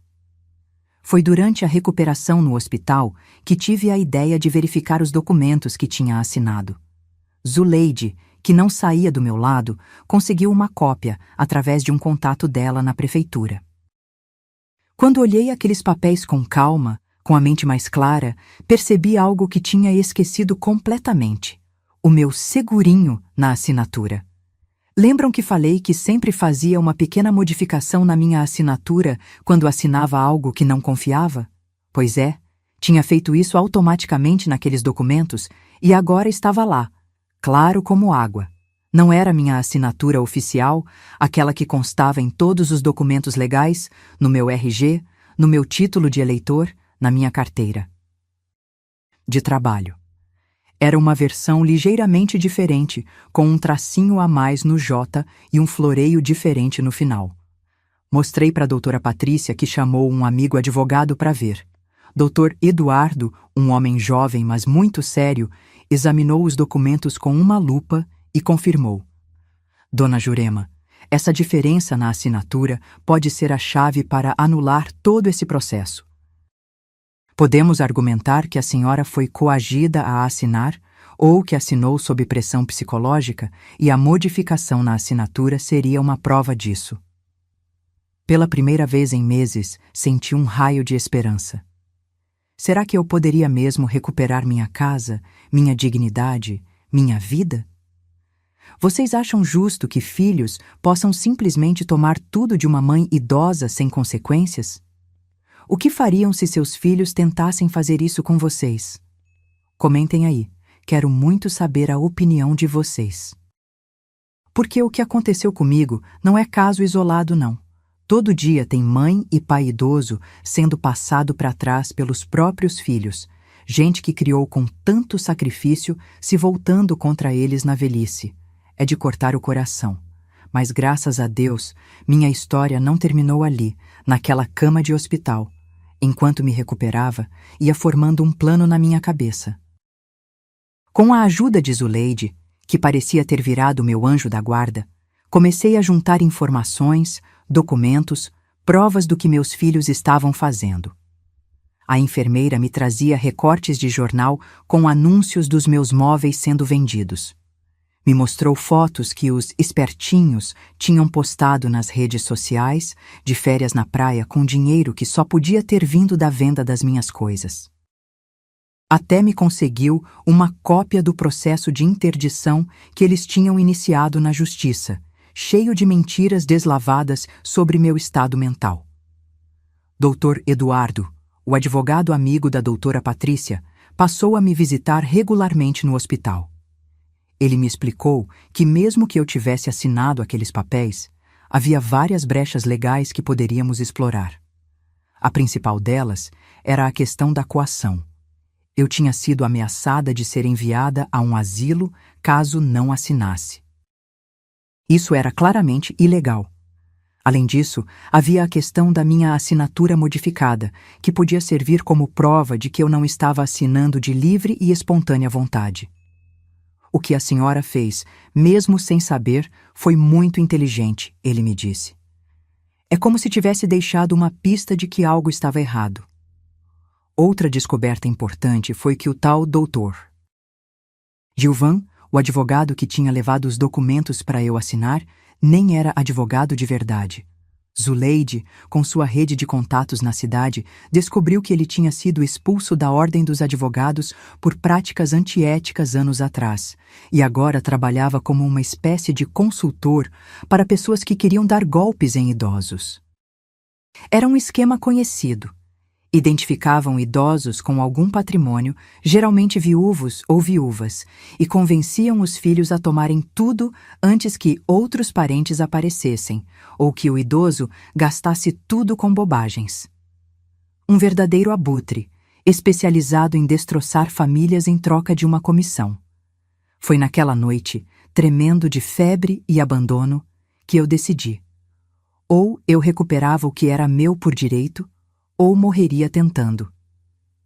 Foi durante a recuperação no hospital que tive a ideia de verificar os documentos que tinha assinado. Zuleide, que não saía do meu lado, conseguiu uma cópia através de um contato dela na prefeitura. Quando olhei aqueles papéis com calma, com a mente mais clara, percebi algo que tinha esquecido completamente: o meu segurinho na assinatura. Lembram que falei que sempre fazia uma pequena modificação na minha assinatura quando assinava algo que não confiava? Pois é, tinha feito isso automaticamente naqueles documentos e agora estava lá, claro como água. Não era minha assinatura oficial, aquela que constava em todos os documentos legais, no meu RG, no meu título de eleitor, na minha carteira de trabalho. Era uma versão ligeiramente diferente, com um tracinho a mais no J e um floreio diferente no final. Mostrei para a doutora Patrícia, que chamou um amigo advogado para ver. Doutor Eduardo, um homem jovem, mas muito sério, examinou os documentos com uma lupa e confirmou. Dona Jurema, essa diferença na assinatura pode ser a chave para anular todo esse processo. Podemos argumentar que a senhora foi coagida a assinar ou que assinou sob pressão psicológica e a modificação na assinatura seria uma prova disso. Pela primeira vez em meses, senti um raio de esperança. Será que eu poderia mesmo recuperar minha casa, minha dignidade, minha vida? Vocês acham justo que filhos possam simplesmente tomar tudo de uma mãe idosa sem consequências? O que fariam se seus filhos tentassem fazer isso com vocês? Comentem aí. Quero muito saber a opinião de vocês. Porque o que aconteceu comigo não é caso isolado, não. Todo dia tem mãe e pai idoso sendo passado para trás pelos próprios filhos, gente que criou com tanto sacrifício se voltando contra eles na velhice. É de cortar o coração. Mas graças a Deus, minha história não terminou ali, naquela cama de hospital. Enquanto me recuperava, ia formando um plano na minha cabeça. Com a ajuda de Zuleide, que parecia ter virado meu anjo da guarda, comecei a juntar informações, documentos, provas do que meus filhos estavam fazendo. A enfermeira me trazia recortes de jornal com anúncios dos meus móveis sendo vendidos. Me mostrou fotos que os espertinhos tinham postado nas redes sociais, de férias na praia com dinheiro que só podia ter vindo da venda das minhas coisas. Até me conseguiu uma cópia do processo de interdição que eles tinham iniciado na justiça, cheio de mentiras deslavadas sobre meu estado mental. Dr. Eduardo, o advogado amigo da doutora Patrícia, passou a me visitar regularmente no hospital. Ele me explicou que mesmo que eu tivesse assinado aqueles papéis, havia várias brechas legais que poderíamos explorar. A principal delas era a questão da coação. Eu tinha sido ameaçada de ser enviada a um asilo caso não assinasse. Isso era claramente ilegal. Além disso, havia a questão da minha assinatura modificada, que podia servir como prova de que eu não estava assinando de livre e espontânea vontade. O que a senhora fez, mesmo sem saber, foi muito inteligente, ele me disse. É como se tivesse deixado uma pista de que algo estava errado. Outra descoberta importante foi que o tal doutor Gilvan, o advogado que tinha levado os documentos para eu assinar, nem era advogado de verdade. Zuleide, com sua rede de contatos na cidade, descobriu que ele tinha sido expulso da Ordem dos Advogados por práticas antiéticas anos atrás, e agora trabalhava como uma espécie de consultor para pessoas que queriam dar golpes em idosos. Era um esquema conhecido. Identificavam idosos com algum patrimônio, geralmente viúvos ou viúvas, e convenciam os filhos a tomarem tudo antes que outros parentes aparecessem, ou que o idoso gastasse tudo com bobagens. Um verdadeiro abutre, especializado em destroçar famílias em troca de uma comissão. Foi naquela noite, tremendo de febre e abandono, que eu decidi. Ou eu recuperava o que era meu por direito, ou morreria tentando.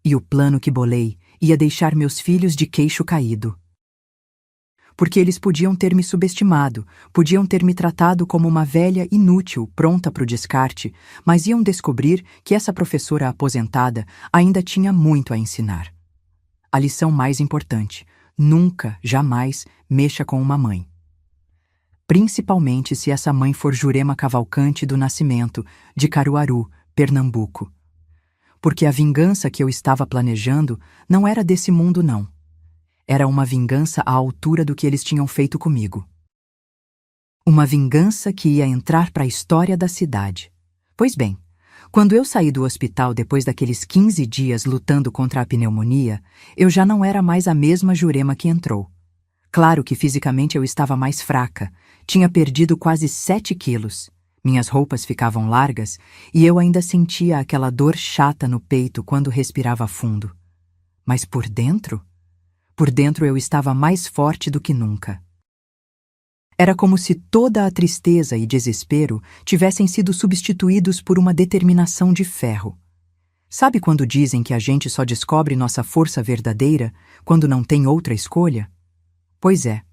E o plano que bolei ia deixar meus filhos de queixo caído. Porque eles podiam ter me subestimado, podiam ter me tratado como uma velha inútil, pronta para o descarte, mas iam descobrir que essa professora aposentada ainda tinha muito a ensinar. A lição mais importante: nunca, jamais, mexa com uma mãe. Principalmente se essa mãe for Jurema Cavalcante do Nascimento, de Caruaru, Pernambuco. Porque a vingança que eu estava planejando não era desse mundo, não. Era uma vingança à altura do que eles tinham feito comigo. Uma vingança que ia entrar para a história da cidade. Pois bem, quando eu saí do hospital depois daqueles 15 dias lutando contra a pneumonia, eu já não era mais a mesma Jurema que entrou. Claro que fisicamente eu estava mais fraca, tinha perdido quase 7 quilos. Minhas roupas ficavam largas e eu ainda sentia aquela dor chata no peito quando respirava fundo. Mas por dentro eu estava mais forte do que nunca. Era como se toda a tristeza e desespero tivessem sido substituídos por uma determinação de ferro. Sabe quando dizem que a gente só descobre nossa força verdadeira quando não tem outra escolha? Pois é,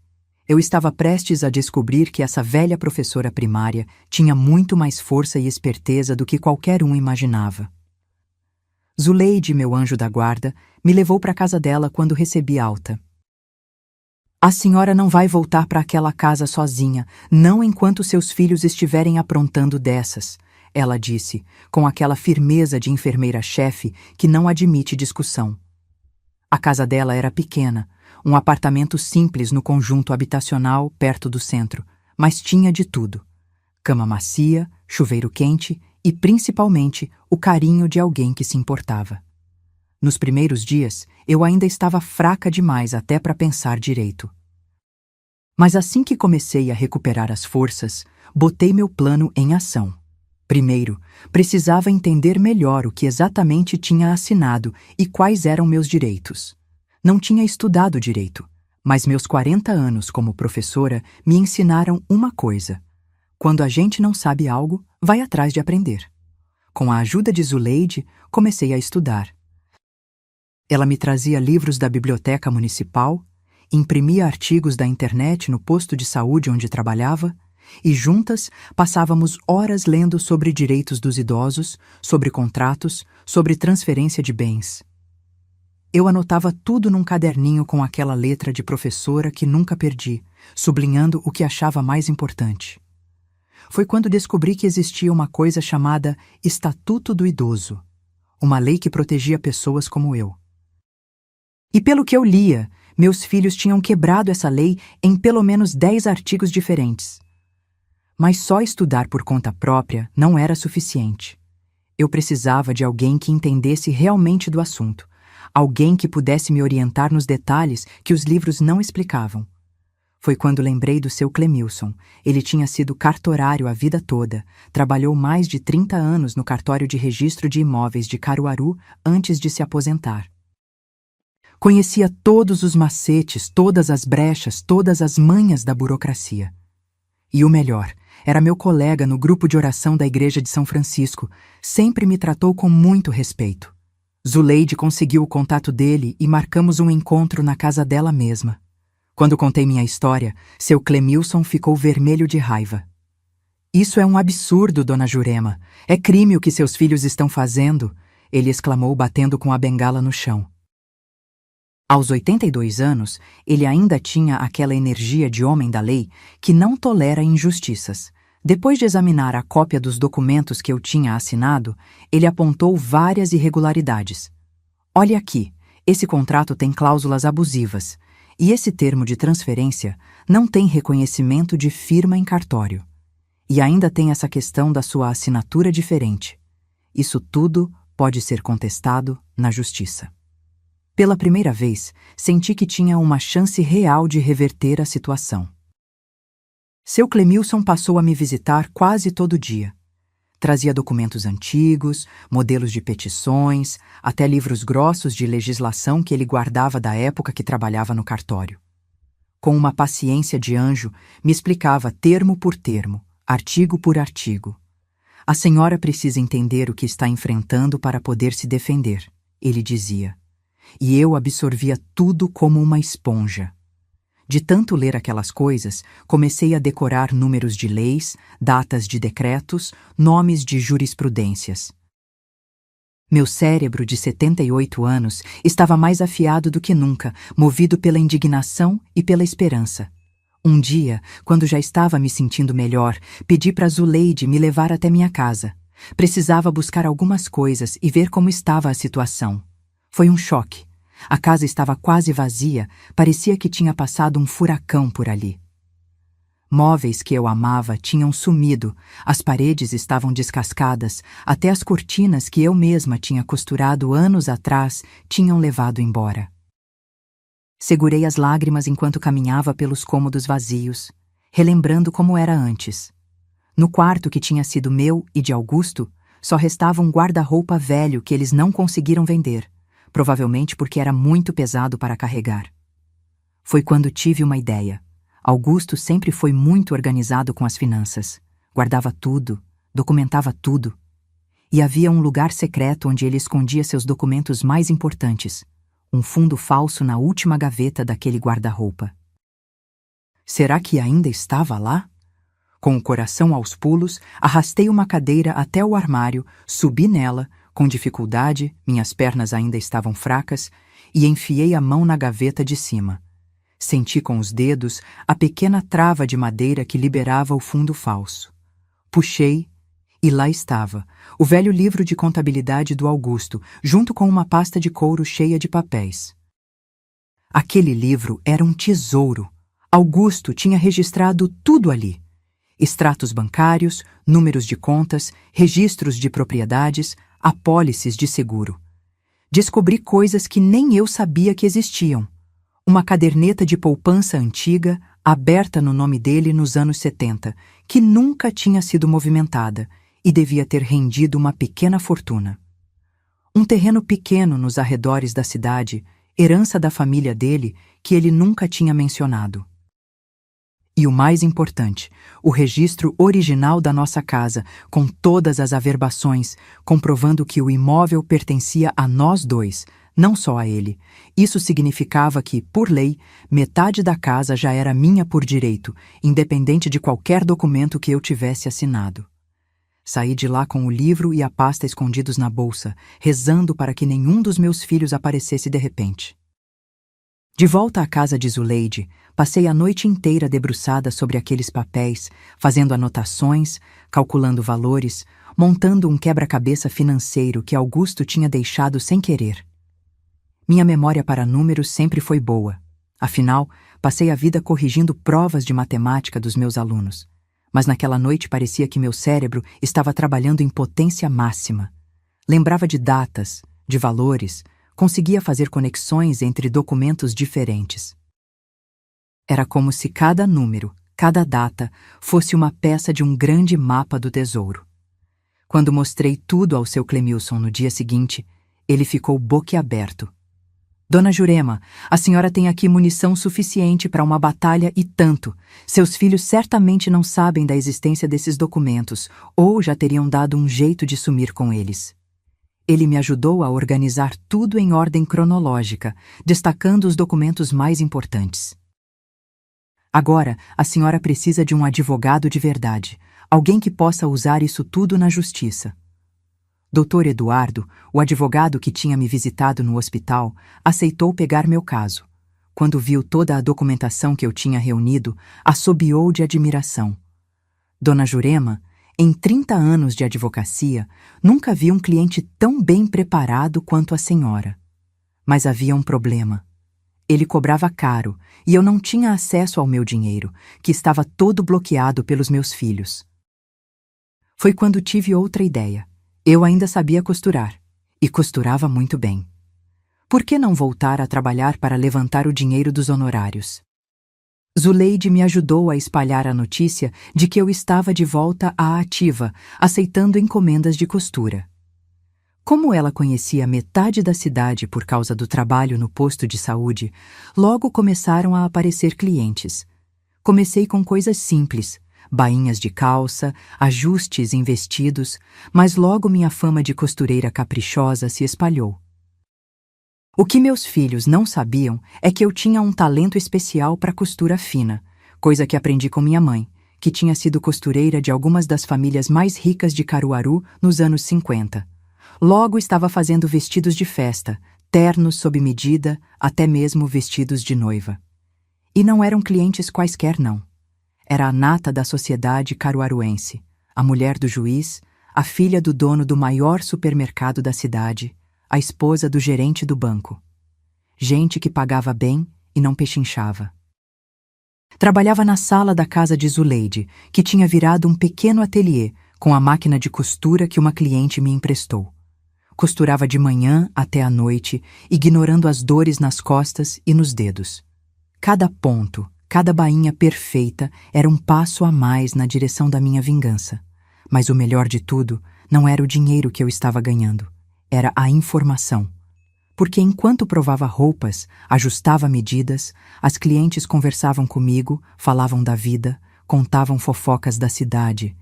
eu estava prestes a descobrir que essa velha professora primária tinha muito mais força e esperteza do que qualquer um imaginava. Zuleide, meu anjo da guarda, me levou para a casa dela quando recebi alta. A senhora não vai voltar para aquela casa sozinha, não enquanto seus filhos estiverem aprontando dessas, ela disse, com aquela firmeza de enfermeira-chefe que não admite discussão. A casa dela era pequena, um apartamento simples no conjunto habitacional perto do centro, mas tinha de tudo: cama macia, chuveiro quente e, principalmente, o carinho de alguém que se importava. Nos primeiros dias, eu ainda estava fraca demais até para pensar direito. Mas assim que comecei a recuperar as forças, botei meu plano em ação. Primeiro, precisava entender melhor o que exatamente tinha assinado e quais eram meus direitos. Não tinha estudado direito, mas meus 40 anos como professora me ensinaram uma coisa: quando a gente não sabe algo, vai atrás de aprender. Com a ajuda de Zuleide, comecei a estudar. Ela me trazia livros da biblioteca municipal, imprimia artigos da internet no posto de saúde onde trabalhava, e juntas passávamos horas lendo sobre direitos dos idosos, sobre contratos, sobre transferência de bens. Eu anotava tudo num caderninho com aquela letra de professora que nunca perdi, sublinhando o que achava mais importante. Foi quando descobri que existia uma coisa chamada Estatuto do Idoso, uma lei que protegia pessoas como eu. E pelo que eu lia, meus filhos tinham quebrado essa lei em pelo menos 10 artigos diferentes. Mas só estudar por conta própria não era suficiente. Eu precisava de alguém que entendesse realmente do assunto, alguém que pudesse me orientar nos detalhes que os livros não explicavam. Foi quando lembrei do seu Clemilson. Ele tinha sido cartorário a vida toda, trabalhou mais de 30 anos no cartório de registro de imóveis de Caruaru antes de se aposentar. Conhecia todos os macetes, todas as brechas, todas as manhas da burocracia. E o melhor, era meu colega no grupo de oração da Igreja de São Francisco, sempre me tratou com muito respeito. Zuleide conseguiu o contato dele e marcamos um encontro na casa dela mesma. Quando contei minha história, seu Clemilson ficou vermelho de raiva. "Isso é um absurdo, dona Jurema. É crime o que seus filhos estão fazendo", ele exclamou, batendo com a bengala no chão. Aos 82 anos, ele ainda tinha aquela energia de homem da lei que não tolera injustiças. Depois de examinar a cópia dos documentos que eu tinha assinado, ele apontou várias irregularidades. "Olhe aqui, esse contrato tem cláusulas abusivas, e esse termo de transferência não tem reconhecimento de firma em cartório. E ainda tem essa questão da sua assinatura diferente. Isso tudo pode ser contestado na justiça." Pela primeira vez, senti que tinha uma chance real de reverter a situação. Seu Clemilson passou a me visitar quase todo dia. Trazia documentos antigos, modelos de petições, até livros grossos de legislação que ele guardava da época que trabalhava no cartório. Com uma paciência de anjo, me explicava termo por termo, artigo por artigo. "A senhora precisa entender o que está enfrentando para poder se defender", ele dizia. E eu absorvia tudo como uma esponja. De tanto ler aquelas coisas, comecei a decorar números de leis, datas de decretos, nomes de jurisprudências. Meu cérebro de 78 anos estava mais afiado do que nunca, movido pela indignação e pela esperança. Um dia, quando já estava me sentindo melhor, pedi para Zuleide me levar até minha casa. Precisava buscar algumas coisas e ver como estava a situação. Foi um choque. A casa estava quase vazia, parecia que tinha passado um furacão por ali. Móveis que eu amava tinham sumido, as paredes estavam descascadas, até as cortinas que eu mesma tinha costurado anos atrás tinham levado embora. Segurei as lágrimas enquanto caminhava pelos cômodos vazios, relembrando como era antes. No quarto que tinha sido meu e de Augusto, só restava um guarda-roupa velho que eles não conseguiram vender, provavelmente porque era muito pesado para carregar. Foi quando tive uma ideia. Augusto sempre foi muito organizado com as finanças. Guardava tudo, documentava tudo. E havia um lugar secreto onde ele escondia seus documentos mais importantes, um fundo falso na última gaveta daquele guarda-roupa. Será que ainda estava lá? Com o coração aos pulos, arrastei uma cadeira até o armário, subi nela, com dificuldade, minhas pernas ainda estavam fracas, e enfiei a mão na gaveta de cima. Senti com os dedos a pequena trava de madeira que liberava o fundo falso. Puxei, e lá estava, o velho livro de contabilidade do Augusto, junto com uma pasta de couro cheia de papéis. Aquele livro era um tesouro. Augusto tinha registrado tudo ali. Extratos bancários, números de contas, registros de propriedades, apólices de seguro. Descobri coisas que nem eu sabia que existiam. Uma caderneta de poupança antiga, aberta no nome dele nos anos 70, que nunca tinha sido movimentada e devia ter rendido uma pequena fortuna. Um terreno pequeno nos arredores da cidade, herança da família dele, que ele nunca tinha mencionado. E o mais importante, o registro original da nossa casa, com todas as averbações, comprovando que o imóvel pertencia a nós dois, não só a ele. Isso significava que, por lei, metade da casa já era minha por direito, independente de qualquer documento que eu tivesse assinado. Saí de lá com o livro e a pasta escondidos na bolsa, rezando para que nenhum dos meus filhos aparecesse de repente. De volta à casa de Zuleide, passei a noite inteira debruçada sobre aqueles papéis, fazendo anotações, calculando valores, montando um quebra-cabeça financeiro que Augusto tinha deixado sem querer. Minha memória para números sempre foi boa. Afinal, passei a vida corrigindo provas de matemática dos meus alunos. Mas naquela noite parecia que meu cérebro estava trabalhando em potência máxima. Lembrava de datas, de valores, conseguia fazer conexões entre documentos diferentes. Era como se cada número, cada data, fosse uma peça de um grande mapa do tesouro. Quando mostrei tudo ao seu Clemilson no dia seguinte, ele ficou boquiaberto. Dona Jurema, a senhora tem aqui munição suficiente para uma batalha e tanto. Seus filhos certamente não sabem da existência desses documentos, ou já teriam dado um jeito de sumir com eles. Ele me ajudou a organizar tudo em ordem cronológica, destacando os documentos mais importantes. Agora, a senhora precisa de um advogado de verdade, alguém que possa usar isso tudo na justiça. Dr. Eduardo, o advogado que tinha me visitado no hospital, aceitou pegar meu caso. Quando viu toda a documentação que eu tinha reunido, assobiou de admiração. Dona Jurema, em 30 anos de advocacia, nunca vi um cliente tão bem preparado quanto a senhora. Mas havia um problema. Ele cobrava caro e eu não tinha acesso ao meu dinheiro, que estava todo bloqueado pelos meus filhos. Foi quando tive outra ideia. Eu ainda sabia costurar, e costurava muito bem. Por que não voltar a trabalhar para levantar o dinheiro dos honorários? Zuleide me ajudou a espalhar a notícia de que eu estava de volta à ativa, aceitando encomendas de costura. Como ela conhecia metade da cidade por causa do trabalho no posto de saúde, logo começaram a aparecer clientes. Comecei com coisas simples, bainhas de calça, ajustes em vestidos, mas logo minha fama de costureira caprichosa se espalhou. O que meus filhos não sabiam é que eu tinha um talento especial para costura fina, coisa que aprendi com minha mãe, que tinha sido costureira de algumas das famílias mais ricas de Caruaru nos anos 50. Logo estava fazendo vestidos de festa, ternos sob medida, até mesmo vestidos de noiva. E não eram clientes quaisquer, não. Era a nata da sociedade caruaruense, a mulher do juiz, a filha do dono do maior supermercado da cidade, a esposa do gerente do banco. Gente que pagava bem e não pechinchava. Trabalhava na sala da casa de Zuleide, que tinha virado um pequeno ateliê com a máquina de costura que uma cliente me emprestou. Costurava de manhã até à noite, ignorando as dores nas costas e nos dedos. Cada ponto, cada bainha perfeita era um passo a mais na direção da minha vingança. Mas o melhor de tudo não era o dinheiro que eu estava ganhando. Era a informação. porque enquanto provava roupas, ajustava medidas, as clientes conversavam comigo, falavam da vida, contavam fofocas da cidade.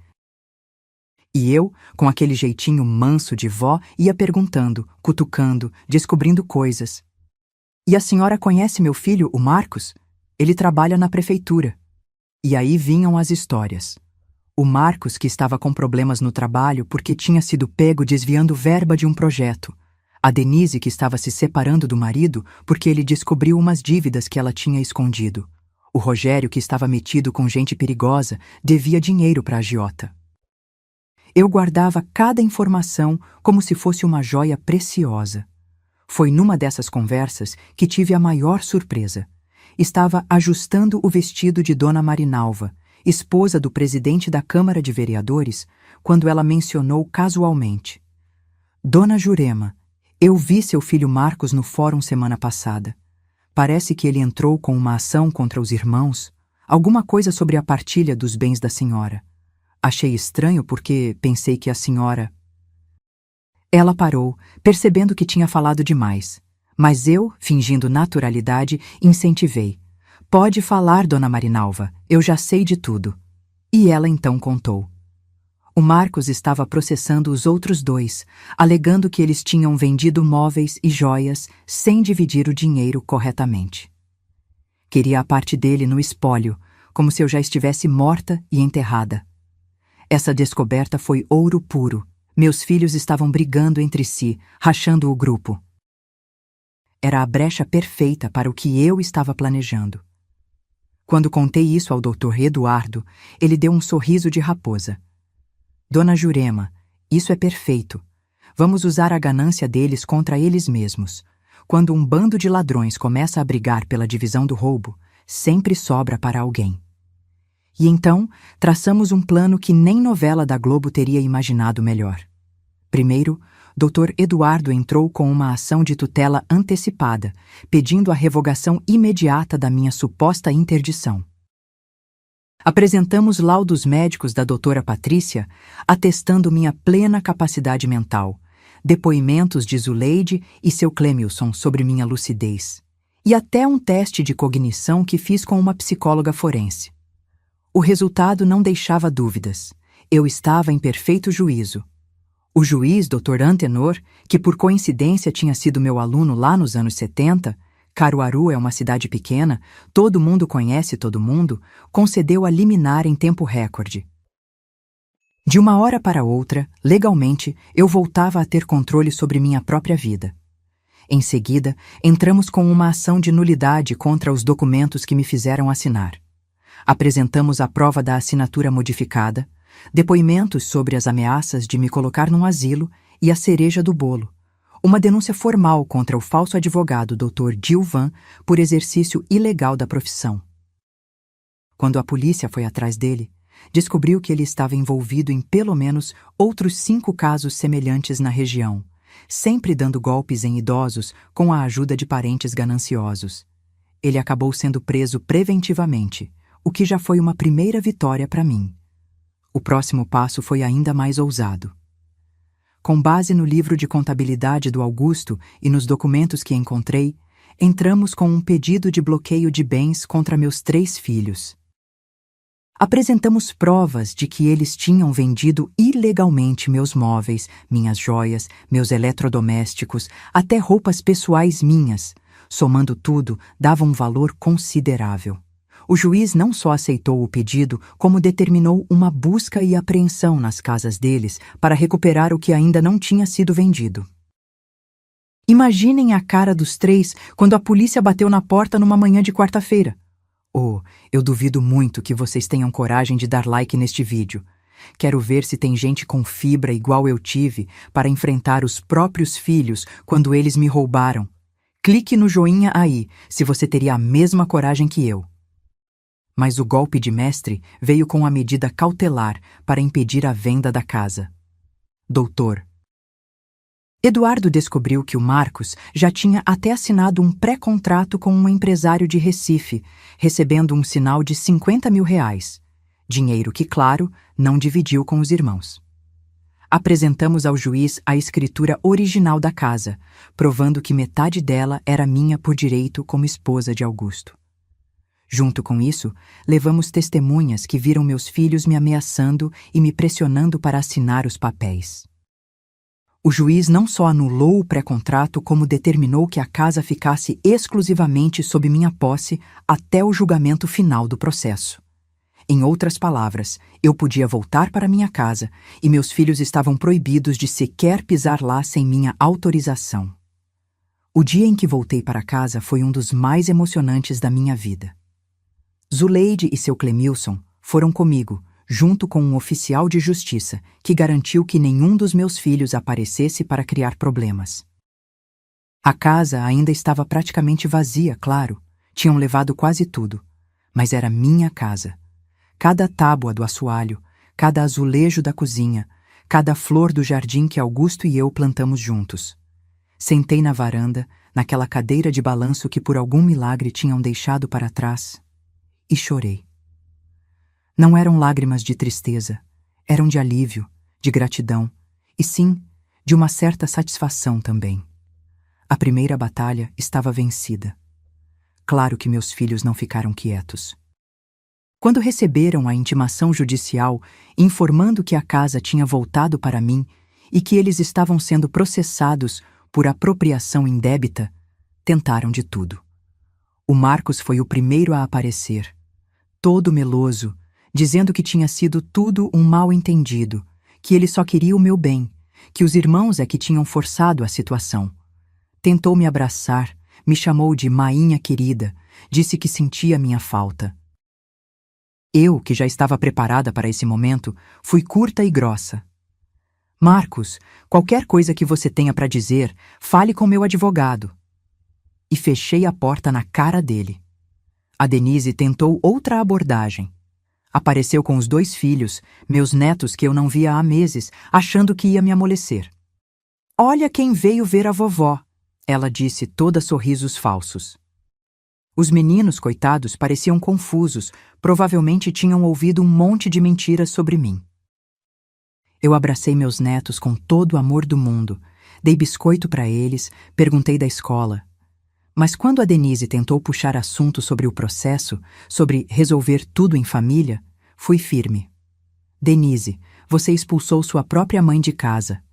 E eu, com aquele jeitinho manso de vó, ia perguntando, cutucando, descobrindo coisas. E a senhora conhece meu filho, o Marcos? Ele trabalha na prefeitura. E aí vinham as histórias. O Marcos, que estava com problemas no trabalho porque tinha sido pego desviando verba de um projeto. A Denise, que estava se separando do marido porque ele descobriu umas dívidas que ela tinha escondido. O Rogério, que estava metido com gente perigosa, devia dinheiro para a agiota. Eu guardava cada informação como se fosse uma joia preciosa. Foi numa dessas conversas que tive a maior surpresa. Estava ajustando o vestido de Dona Marinalva, esposa do presidente da Câmara de Vereadores, quando ela mencionou casualmente: Dona Jurema, eu vi seu filho Marcos no fórum semana passada. Parece que ele entrou com uma ação contra os irmãos, alguma coisa sobre a partilha dos bens da senhora. Achei estranho porque pensei que a senhora... Ela parou, percebendo que tinha falado demais. Mas eu, fingindo naturalidade, incentivei. Pode falar, Dona Marinalva, eu já sei de tudo. E ela então contou. O Marcos estava processando os outros dois, alegando que eles tinham vendido móveis e joias sem dividir o dinheiro corretamente. Queria a parte dele no espólio, como se eu já estivesse morta e enterrada. Essa descoberta foi ouro puro. Meus filhos estavam brigando entre si, rachando o grupo. Era a brecha perfeita para o que eu estava planejando. Quando contei isso ao Dr. Eduardo, ele deu um sorriso de raposa. Dona Jurema, isso é perfeito. Vamos usar a ganância deles contra eles mesmos. Quando um bando de ladrões começa a brigar pela divisão do roubo, sempre sobra para alguém. E então, traçamos um plano que nem novela da Globo teria imaginado melhor. Primeiro, Dr. Eduardo entrou com uma ação de tutela antecipada, pedindo a revogação imediata da minha suposta interdição. Apresentamos laudos médicos da doutora Patrícia, atestando minha plena capacidade mental, depoimentos de Zuleide e seu Clemilson sobre minha lucidez, e até um teste de cognição que fiz com uma psicóloga forense. O resultado não deixava dúvidas. Eu estava em perfeito juízo. O juiz, Dr. Antenor, que por coincidência tinha sido meu aluno lá nos anos 70, Caruaru é uma cidade pequena, todo mundo conhece todo mundo, concedeu a liminar em tempo recorde. De uma hora para outra, legalmente, eu voltava a ter controle sobre minha própria vida. Em seguida, entramos com uma ação de nulidade contra os documentos que me fizeram assinar. Apresentamos a prova da assinatura modificada, depoimentos sobre as ameaças de me colocar num asilo e a cereja do bolo, uma denúncia formal contra o falso advogado Dr. Gilvan por exercício ilegal da profissão. Quando a polícia foi atrás dele, descobriu que ele estava envolvido em pelo menos outros 5 casos semelhantes na região, sempre dando golpes em idosos com a ajuda de parentes gananciosos. Ele acabou sendo preso preventivamente, o que já foi uma primeira vitória para mim. O próximo passo foi ainda mais ousado. Com base no livro de contabilidade do Augusto e nos documentos que encontrei, entramos com um pedido de bloqueio de bens contra meus 3 filhos. Apresentamos provas de que eles tinham vendido ilegalmente meus móveis, minhas joias, meus eletrodomésticos, até roupas pessoais minhas. Somando tudo, dava um valor considerável. O juiz não só aceitou o pedido, como determinou uma busca e apreensão nas casas deles para recuperar o que ainda não tinha sido vendido. Imaginem a cara dos 3 quando a polícia bateu na porta numa manhã de quarta-feira. Oh, eu duvido muito que vocês tenham coragem de dar like neste vídeo. Quero ver se tem gente com fibra igual eu tive para enfrentar os próprios filhos quando eles me roubaram. Clique no joinha aí, se você teria a mesma coragem que eu. Mas o golpe de mestre veio com a medida cautelar para impedir a venda da casa. Doutor. Eduardo descobriu que o Marcos já tinha até assinado um pré-contrato com um empresário de Recife, recebendo um sinal de R$ 50 mil, dinheiro que, claro, não dividiu com os irmãos. Apresentamos ao juiz a escritura original da casa, provando que metade dela era minha por direito como esposa de Augusto. Junto com isso, levamos testemunhas que viram meus filhos me ameaçando e me pressionando para assinar os papéis. O juiz não só anulou o pré-contrato, como determinou que a casa ficasse exclusivamente sob minha posse até o julgamento final do processo. Em outras palavras, eu podia voltar para minha casa e meus filhos estavam proibidos de sequer pisar lá sem minha autorização. O dia em que voltei para casa foi um dos mais emocionantes da minha vida. Zuleide e seu Clemilson foram comigo, junto com um oficial de justiça que garantiu que nenhum dos meus filhos aparecesse para criar problemas. A casa ainda estava praticamente vazia, claro, tinham levado quase tudo, mas era minha casa. Cada tábua do assoalho, cada azulejo da cozinha, cada flor do jardim que Augusto e eu plantamos juntos. Sentei na varanda, naquela cadeira de balanço que por algum milagre tinham deixado para trás, e chorei. Não eram lágrimas de tristeza, eram de alívio, de gratidão, e sim, de uma certa satisfação também. A primeira batalha estava vencida. Claro que meus filhos não ficaram quietos. Quando receberam a intimação judicial informando que a casa tinha voltado para mim e que eles estavam sendo processados por apropriação indébita, tentaram de tudo. O Marcos foi o primeiro a aparecer, todo meloso, dizendo que tinha sido tudo um mal-entendido, que ele só queria o meu bem, que os irmãos é que tinham forçado a situação. Tentou me abraçar, me chamou de mainha querida, disse que sentia minha falta. Eu, que já estava preparada para esse momento, fui curta e grossa. Marcos, qualquer coisa que você tenha para dizer, fale com meu advogado. E fechei a porta na cara dele. A Denise tentou outra abordagem. Apareceu com os 2 filhos, meus netos que eu não via há meses, achando que ia me amolecer. Olha quem veio ver a vovó, ela disse, toda sorrisos falsos. Os meninos, coitados, pareciam confusos, provavelmente tinham ouvido um monte de mentiras sobre mim. Eu abracei meus netos com todo o amor do mundo, dei biscoito para eles, perguntei da escola. Mas quando a Denise tentou puxar assunto sobre o processo, sobre resolver tudo em família, fui firme. Denise, você expulsou sua própria mãe de casa.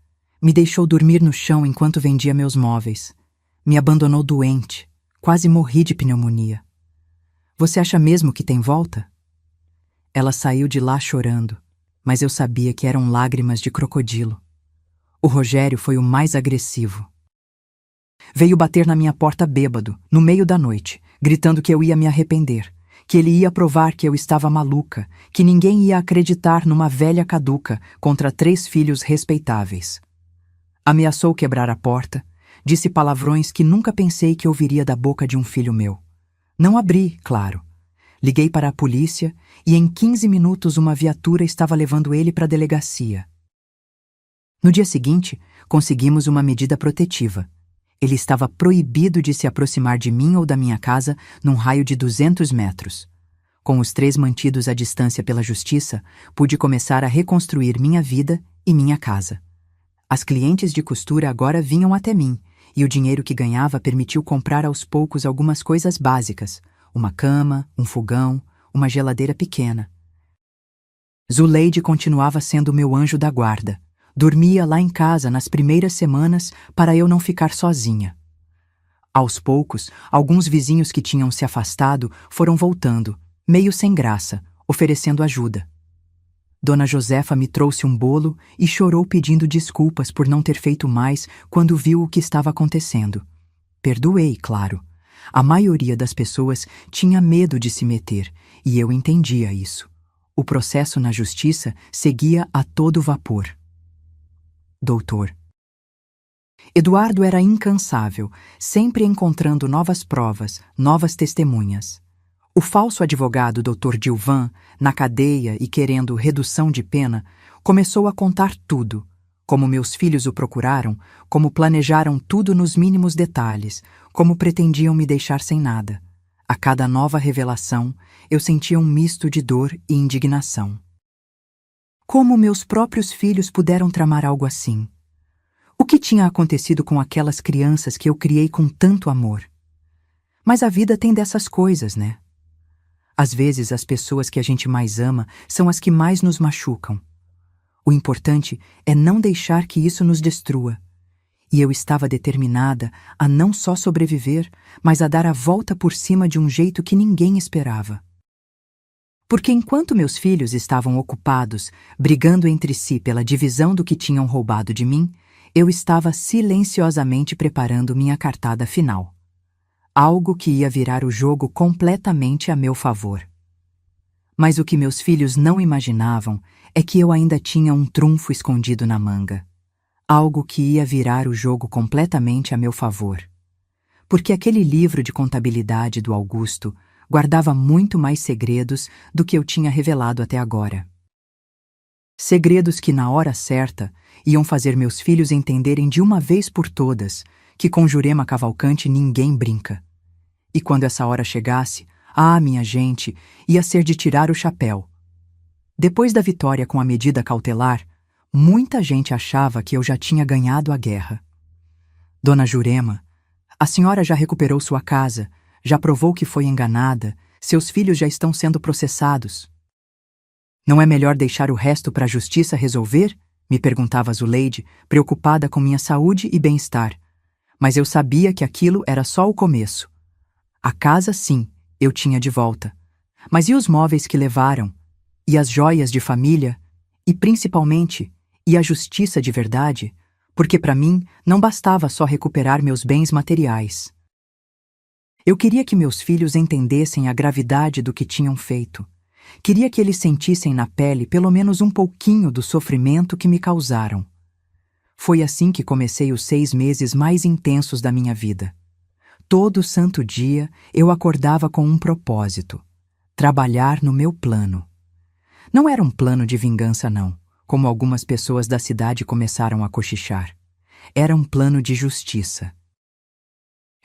Me deixou dormir no chão enquanto vendia meus móveis. Me abandonou doente. Quase morri de pneumonia. Você acha mesmo que tem volta? Ela saiu de lá chorando, mas eu sabia que eram lágrimas de crocodilo. O Rogério foi o mais agressivo. Veio bater na minha porta bêbado, no meio da noite, gritando que eu ia me arrepender, que ele ia provar que eu estava maluca, que ninguém ia acreditar numa velha caduca contra 3 filhos respeitáveis. Ameaçou quebrar a porta, disse palavrões que nunca pensei que ouviria da boca de um filho meu. Não abri, claro. Liguei para a polícia e em 15 minutos uma viatura estava levando ele para a delegacia. No dia seguinte, conseguimos uma medida protetiva. Ele estava proibido de se aproximar de mim ou da minha casa num raio de 200 metros. Com os 3 mantidos à distância pela justiça, pude começar a reconstruir minha vida e minha casa. As clientes de costura agora vinham até mim, e o dinheiro que ganhava permitiu comprar aos poucos algumas coisas básicas, uma cama, um fogão, uma geladeira pequena. Zuleide continuava sendo meu anjo da guarda. Dormia lá em casa nas primeiras semanas para eu não ficar sozinha. Aos poucos, alguns vizinhos que tinham se afastado foram voltando, meio sem graça, oferecendo ajuda. Dona Josefa me trouxe um bolo e chorou pedindo desculpas por não ter feito mais quando viu o que estava acontecendo. Perdoei, claro. A maioria das pessoas tinha medo de se meter, e eu entendia isso. O processo na justiça seguia a todo vapor. Doutor. Eduardo era incansável, sempre encontrando novas provas, novas testemunhas. O falso advogado Dr. Dilvan, na cadeia e querendo redução de pena, começou a contar tudo, como meus filhos o procuraram, como planejaram tudo nos mínimos detalhes, como pretendiam me deixar sem nada. A cada nova revelação, eu sentia um misto de dor e indignação. Como meus próprios filhos puderam tramar algo assim? O que tinha acontecido com aquelas crianças que eu criei com tanto amor? Mas a vida tem dessas coisas, né? Às vezes as pessoas que a gente mais ama são as que mais nos machucam. O importante é não deixar que isso nos destrua. E eu estava determinada a não só sobreviver, mas a dar a volta por cima de um jeito que ninguém esperava. Porque enquanto meus filhos estavam ocupados, brigando entre si pela divisão do que tinham roubado de mim, eu estava silenciosamente preparando minha cartada final. Algo que ia virar o jogo completamente a meu favor. Mas o que meus filhos não imaginavam é que eu ainda tinha um trunfo escondido na manga. Algo que ia virar o jogo completamente a meu favor. Porque aquele livro de contabilidade do Augusto guardava muito mais segredos do que eu tinha revelado até agora. Segredos que, na hora certa, iam fazer meus filhos entenderem de uma vez por todas que com Jurema Cavalcante ninguém brinca. E quando essa hora chegasse, minha gente, ia ser de tirar o chapéu. Depois da vitória com a medida cautelar, muita gente achava que eu já tinha ganhado a guerra. Dona Jurema, a senhora já recuperou sua casa, já provou que foi enganada, seus filhos já estão sendo processados. Não é melhor deixar o resto para a justiça resolver? Me perguntava Zuleide, preocupada com minha saúde e bem-estar. Mas eu sabia que aquilo era só o começo. A casa, sim, eu tinha de volta. Mas e os móveis que levaram? E as joias de família? E principalmente, e a justiça de verdade? Porque para mim não bastava só recuperar meus bens materiais. Eu queria que meus filhos entendessem a gravidade do que tinham feito. Queria que eles sentissem na pele pelo menos um pouquinho do sofrimento que me causaram. Foi assim que comecei os 6 meses mais intensos da minha vida. Todo santo dia eu acordava com um propósito: trabalhar no meu plano. Não era um plano de vingança, não, como algumas pessoas da cidade começaram a cochichar. Era um plano de justiça.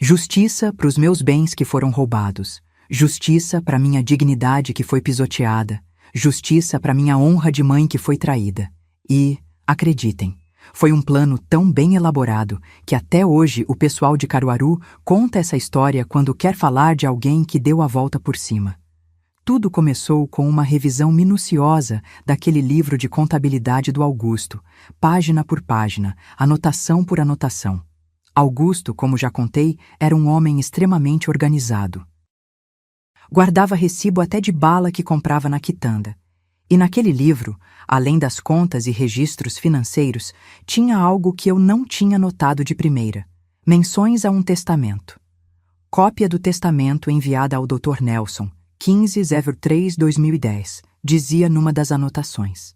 Justiça para os meus bens que foram roubados. Justiça para minha dignidade que foi pisoteada. Justiça para minha honra de mãe que foi traída. E, acreditem, foi um plano tão bem elaborado que até hoje o pessoal de Caruaru conta essa história quando quer falar de alguém que deu a volta por cima. Tudo começou com uma revisão minuciosa daquele livro de contabilidade do Augusto, página por página, anotação por anotação. Augusto, como já contei, era um homem extremamente organizado. Guardava recibo até de bala que comprava na quitanda. E naquele livro, além das contas e registros financeiros, tinha algo que eu não tinha notado de primeira: menções a um testamento. Cópia do testamento enviada ao Dr. Nelson, 15/03/2010, dizia numa das anotações.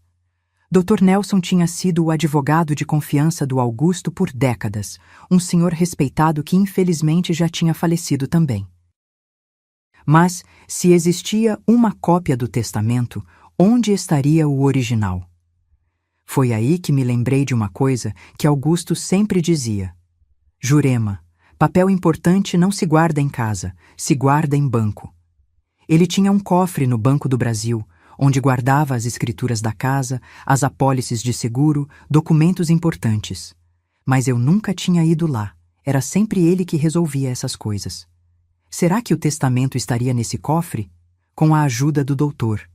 Dr. Nelson tinha sido o advogado de confiança do Augusto por décadas, um senhor respeitado que infelizmente já tinha falecido também. Mas, se existia uma cópia do testamento, onde estaria o original? Foi aí que me lembrei de uma coisa que Augusto sempre dizia: Jurema, papel importante não se guarda em casa, se guarda em banco. Ele tinha um cofre no Banco do Brasil, onde guardava as escrituras da casa, as apólices de seguro, documentos importantes. Mas eu nunca tinha ido lá, era sempre ele que resolvia essas coisas. Será que o testamento estaria nesse cofre? Com a ajuda do doutor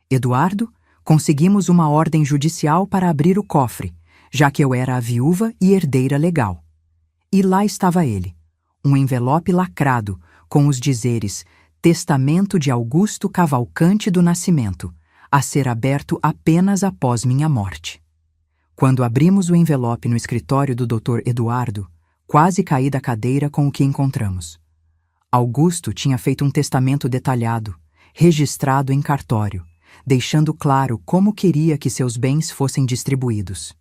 Eduardo, conseguimos uma ordem judicial para abrir o cofre, já que eu era a viúva e herdeira legal. E lá estava ele, um envelope lacrado, com os dizeres: Testamento de Augusto Cavalcante do Nascimento, a ser aberto apenas após minha morte. Quando abrimos o envelope no escritório do Dr. Eduardo, quase caí da cadeira com o que encontramos. Augusto tinha feito um testamento detalhado, registrado em cartório, deixando claro como queria que seus bens fossem distribuídos.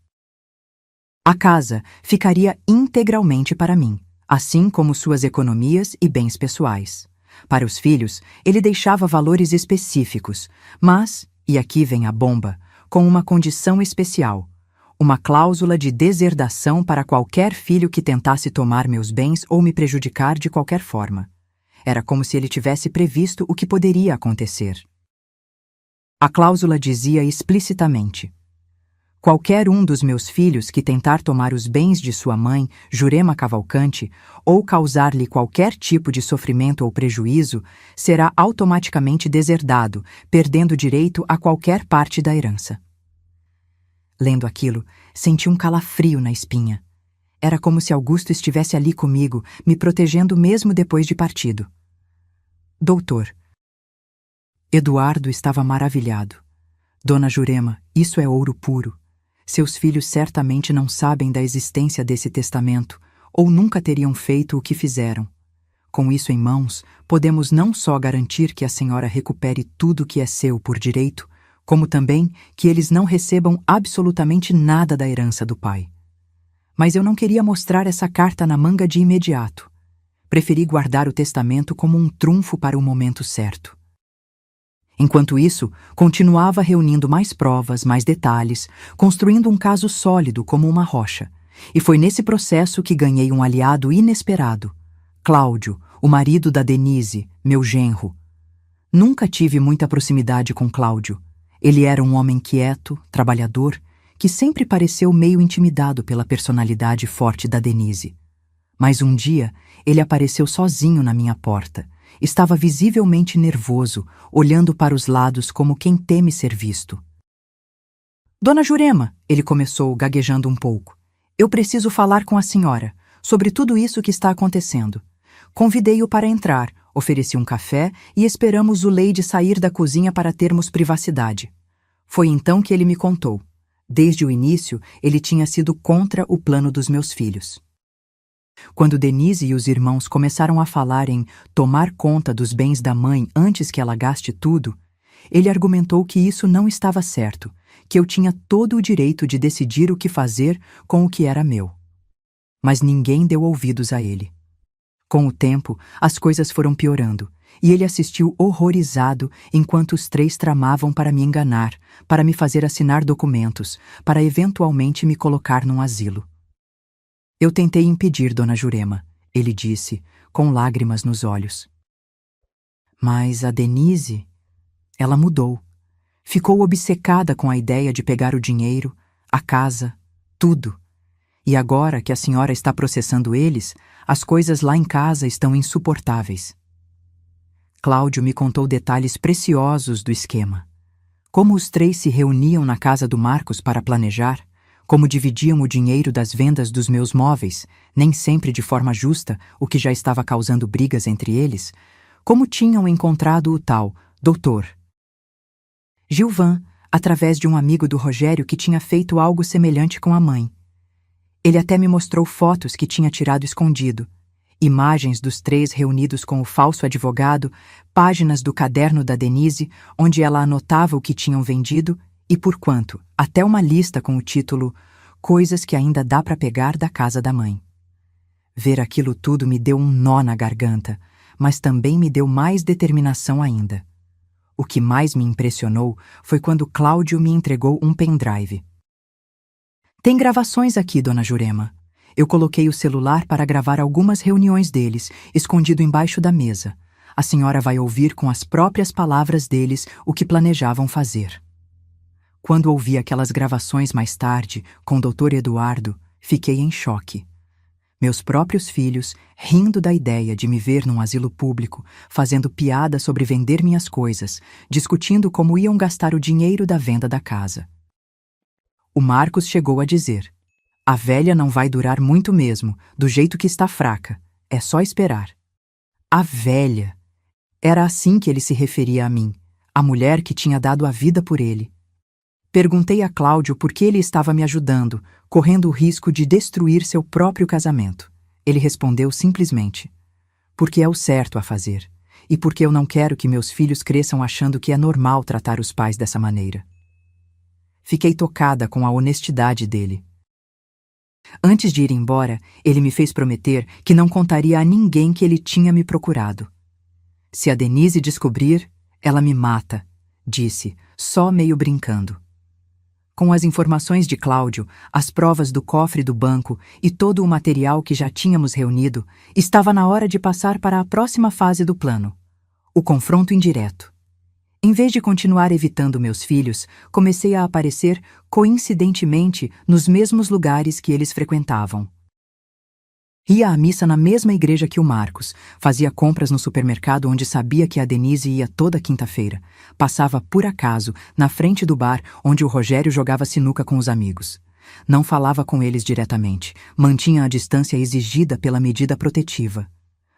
A casa ficaria integralmente para mim, assim como suas economias e bens pessoais. Para os filhos, ele deixava valores específicos, mas, e aqui vem a bomba, com uma condição especial: uma cláusula de deserdação para qualquer filho que tentasse tomar meus bens ou me prejudicar de qualquer forma. Era como se ele tivesse previsto o que poderia acontecer. A cláusula dizia explicitamente: qualquer um dos meus filhos que tentar tomar os bens de sua mãe, Jurema Cavalcante, ou causar-lhe qualquer tipo de sofrimento ou prejuízo, será automaticamente deserdado, perdendo direito a qualquer parte da herança. Lendo aquilo, senti um calafrio na espinha. Era como se Augusto estivesse ali comigo, me protegendo mesmo depois de partido. Doutor. Eduardo estava maravilhado. Dona Jurema, isso é ouro puro. Seus filhos certamente não sabem da existência desse testamento, ou nunca teriam feito o que fizeram. Com isso em mãos, podemos não só garantir que a senhora recupere tudo o que é seu por direito, como também que eles não recebam absolutamente nada da herança do pai. Mas eu não queria mostrar essa carta na manga de imediato. Preferi guardar o testamento como um trunfo para o momento certo. Enquanto isso, continuava reunindo mais provas, mais detalhes, construindo um caso sólido como uma rocha. E foi nesse processo que ganhei um aliado inesperado. Cláudio, o marido da Denise, meu genro. Nunca tive muita proximidade com Cláudio. Ele era um homem quieto, trabalhador, que sempre pareceu meio intimidado pela personalidade forte da Denise. Mas um dia, ele apareceu sozinho na minha porta. Estava visivelmente nervoso, olhando para os lados como quem teme ser visto. Dona Jurema, ele começou, gaguejando um pouco. Eu preciso falar com a senhora sobre tudo isso que está acontecendo. Convidei-o para entrar, ofereci um café e esperamos o Leide sair da cozinha para termos privacidade. Foi então que ele me contou. Desde o início, ele tinha sido contra o plano dos meus filhos. Quando Denise e os irmãos começaram a falar em tomar conta dos bens da mãe antes que ela gaste tudo, ele argumentou que isso não estava certo, que eu tinha todo o direito de decidir o que fazer com o que era meu. Mas ninguém deu ouvidos a ele. Com o tempo, as coisas foram piorando, e ele assistiu horrorizado enquanto os três tramavam para me enganar, para me fazer assinar documentos, para eventualmente me colocar num asilo. Eu tentei impedir Dona Jurema, ele disse, com lágrimas nos olhos. Mas a Denise, ela mudou. Ficou obcecada com a ideia de pegar o dinheiro, a casa, tudo. E agora que a senhora está processando eles, as coisas lá em casa estão insuportáveis. Cláudio me contou detalhes preciosos do esquema. Como os três se reuniam na casa do Marcos para planejar, como dividiam o dinheiro das vendas dos meus móveis, nem sempre de forma justa, o que já estava causando brigas entre eles, como tinham encontrado o tal doutor Gilvan, através de um amigo do Rogério que tinha feito algo semelhante com a mãe. Ele até me mostrou fotos que tinha tirado escondido, imagens dos três reunidos com o falso advogado, páginas do caderno da Denise, onde ela anotava o que tinham vendido e por quanto, até uma lista com o título Coisas que ainda dá para pegar da casa da mãe. Ver aquilo tudo me deu um nó na garganta, mas também me deu mais determinação ainda. O que mais me impressionou foi quando Cláudio me entregou um pendrive. Tem gravações aqui, Dona Jurema. Eu coloquei o celular para gravar algumas reuniões deles, escondido embaixo da mesa. A senhora vai ouvir com as próprias palavras deles o que planejavam fazer. Quando ouvi aquelas gravações mais tarde, com o Dr. Eduardo, fiquei em choque. Meus próprios filhos, rindo da ideia de me ver num asilo público, fazendo piada sobre vender minhas coisas, discutindo como iam gastar o dinheiro da venda da casa. O Marcos chegou a dizer: a velha não vai durar muito mesmo, do jeito que está fraca. É só esperar. A velha. Era assim que ele se referia a mim, a mulher que tinha dado a vida por ele. Perguntei a Cláudio por que ele estava me ajudando, correndo o risco de destruir seu próprio casamento. Ele respondeu simplesmente: porque é o certo a fazer, e porque eu não quero que meus filhos cresçam achando que é normal tratar os pais dessa maneira. Fiquei tocada com a honestidade dele. Antes de ir embora, ele me fez prometer que não contaria a ninguém que ele tinha me procurado. Se a Denise descobrir, ela me mata, disse, só meio brincando. Com as informações de Cláudio, as provas do cofre do banco e todo o material que já tínhamos reunido, estava na hora de passar para a próxima fase do plano, o confronto indireto. Em vez de continuar evitando meus filhos, comecei a aparecer, coincidentemente, nos mesmos lugares que eles frequentavam. Ia à missa na mesma igreja que o Marcos, fazia compras no supermercado onde sabia que a Denise ia toda quinta-feira. Passava, por acaso, na frente do bar onde o Rogério jogava sinuca com os amigos. Não falava com eles diretamente, mantinha a distância exigida pela medida protetiva.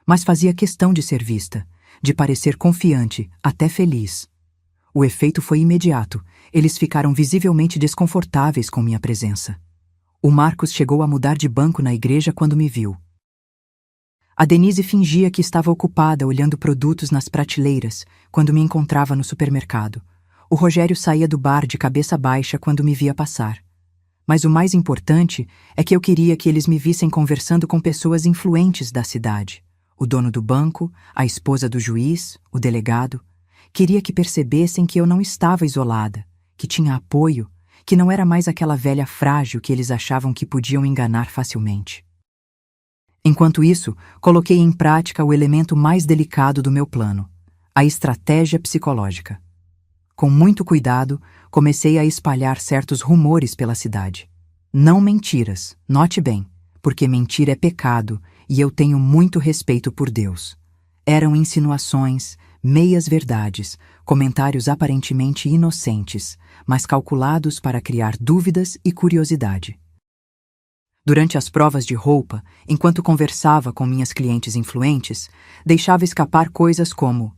Mas fazia questão de ser vista, de parecer confiante, até feliz. O efeito foi imediato, eles ficaram visivelmente desconfortáveis com minha presença. O Marcos chegou a mudar de banco na igreja quando me viu. A Denise fingia que estava ocupada olhando produtos nas prateleiras quando me encontrava no supermercado. O Rogério saía do bar de cabeça baixa quando me via passar. Mas o mais importante é que eu queria que eles me vissem conversando com pessoas influentes da cidade. O dono do banco, a esposa do juiz, o delegado. Queria que percebessem que eu não estava isolada, que tinha apoio, que não era mais aquela velha frágil que eles achavam que podiam enganar facilmente. Enquanto isso, coloquei em prática o elemento mais delicado do meu plano, a estratégia psicológica. Com muito cuidado, comecei a espalhar certos rumores pela cidade. Não mentiras, note bem, porque mentir é pecado e eu tenho muito respeito por Deus. Eram insinuações, meias-verdades, comentários aparentemente inocentes, mas calculados para criar dúvidas e curiosidade. Durante as provas de roupa, enquanto conversava com minhas clientes influentes, deixava escapar coisas como: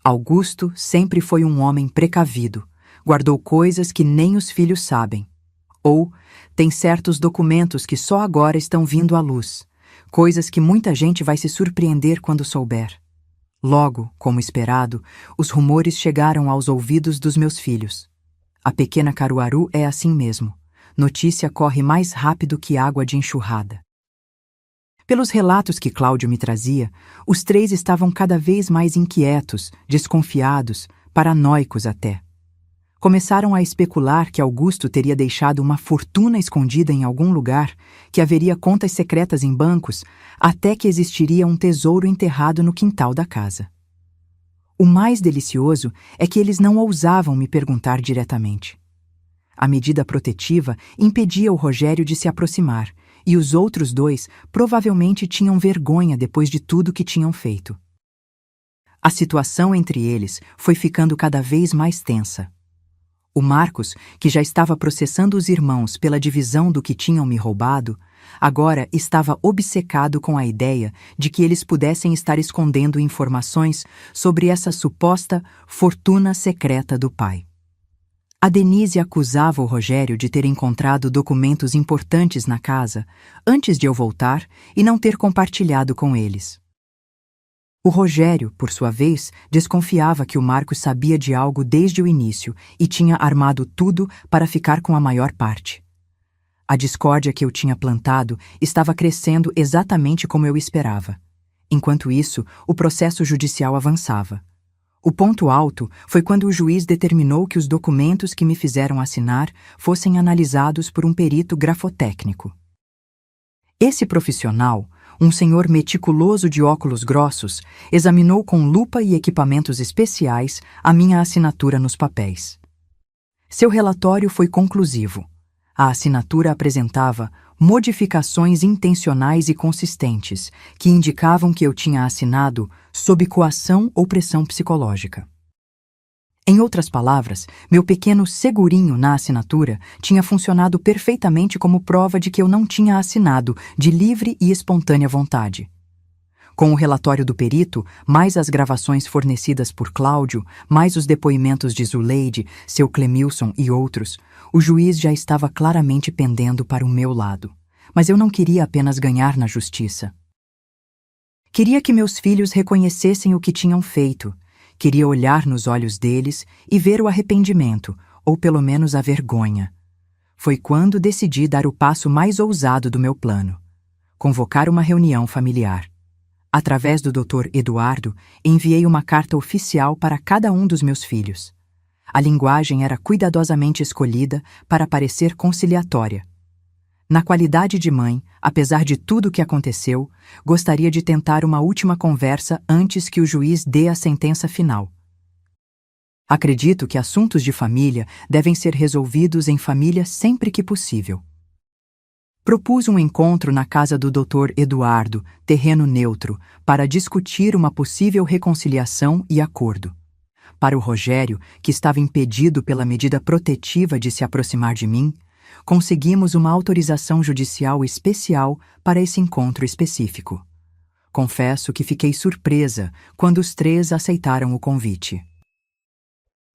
Augusto sempre foi um homem precavido, guardou coisas que nem os filhos sabem. Ou, tem certos documentos que só agora estão vindo à luz, coisas que muita gente vai se surpreender quando souber. Logo, como esperado, os rumores chegaram aos ouvidos dos meus filhos. A pequena Caruaru é assim mesmo. Notícia corre mais rápido que água de enxurrada. Pelos relatos que Cláudio me trazia, os três estavam cada vez mais inquietos, desconfiados, paranoicos até. Começaram a especular que Augusto teria deixado uma fortuna escondida em algum lugar, que haveria contas secretas em bancos, até que existiria um tesouro enterrado no quintal da casa. O mais delicioso é que eles não ousavam me perguntar diretamente. A medida protetiva impedia o Rogério de se aproximar, e os outros dois provavelmente tinham vergonha depois de tudo que tinham feito. A situação entre eles foi ficando cada vez mais tensa. O Marcos, que já estava processando os irmãos pela divisão do que tinham me roubado, agora estava obcecado com a ideia de que eles pudessem estar escondendo informações sobre essa suposta fortuna secreta do pai. A Denise acusava o Rogério de ter encontrado documentos importantes na casa antes de eu voltar e não ter compartilhado com eles. O Rogério, por sua vez, desconfiava que o Marcos sabia de algo desde o início e tinha armado tudo para ficar com a maior parte. A discórdia que eu tinha plantado estava crescendo exatamente como eu esperava. Enquanto isso, o processo judicial avançava. O ponto alto foi quando o juiz determinou que os documentos que me fizeram assinar fossem analisados por um perito grafotécnico. Esse profissional, um senhor meticuloso de óculos grossos, examinou com lupa e equipamentos especiais a minha assinatura nos papéis. Seu relatório foi conclusivo. A assinatura apresentava modificações intencionais e consistentes, que indicavam que eu tinha assinado sob coação ou pressão psicológica. Em outras palavras, meu pequeno segurinho na assinatura tinha funcionado perfeitamente como prova de que eu não tinha assinado de livre e espontânea vontade. Com o relatório do perito, mais as gravações fornecidas por Cláudio, mais os depoimentos de Zuleide, seu Clemilson e outros, o juiz já estava claramente pendendo para o meu lado. Mas eu não queria apenas ganhar na justiça. Queria que meus filhos reconhecessem o que tinham feito. Queria olhar nos olhos deles e ver o arrependimento, ou pelo menos a vergonha. Foi quando decidi dar o passo mais ousado do meu plano: convocar uma reunião familiar. Através do Dr. Eduardo, enviei uma carta oficial para cada um dos meus filhos. A linguagem era cuidadosamente escolhida para parecer conciliatória. Na qualidade de mãe, apesar de tudo o que aconteceu, gostaria de tentar uma última conversa antes que o juiz dê a sentença final. Acredito que assuntos de família devem ser resolvidos em família sempre que possível. Propus um encontro na casa do Dr. Eduardo, terreno neutro, para discutir uma possível reconciliação e acordo. Para o Rogério, que estava impedido pela medida protetiva de se aproximar de mim, conseguimos uma autorização judicial especial para esse encontro específico. Confesso que fiquei surpresa quando os três aceitaram o convite.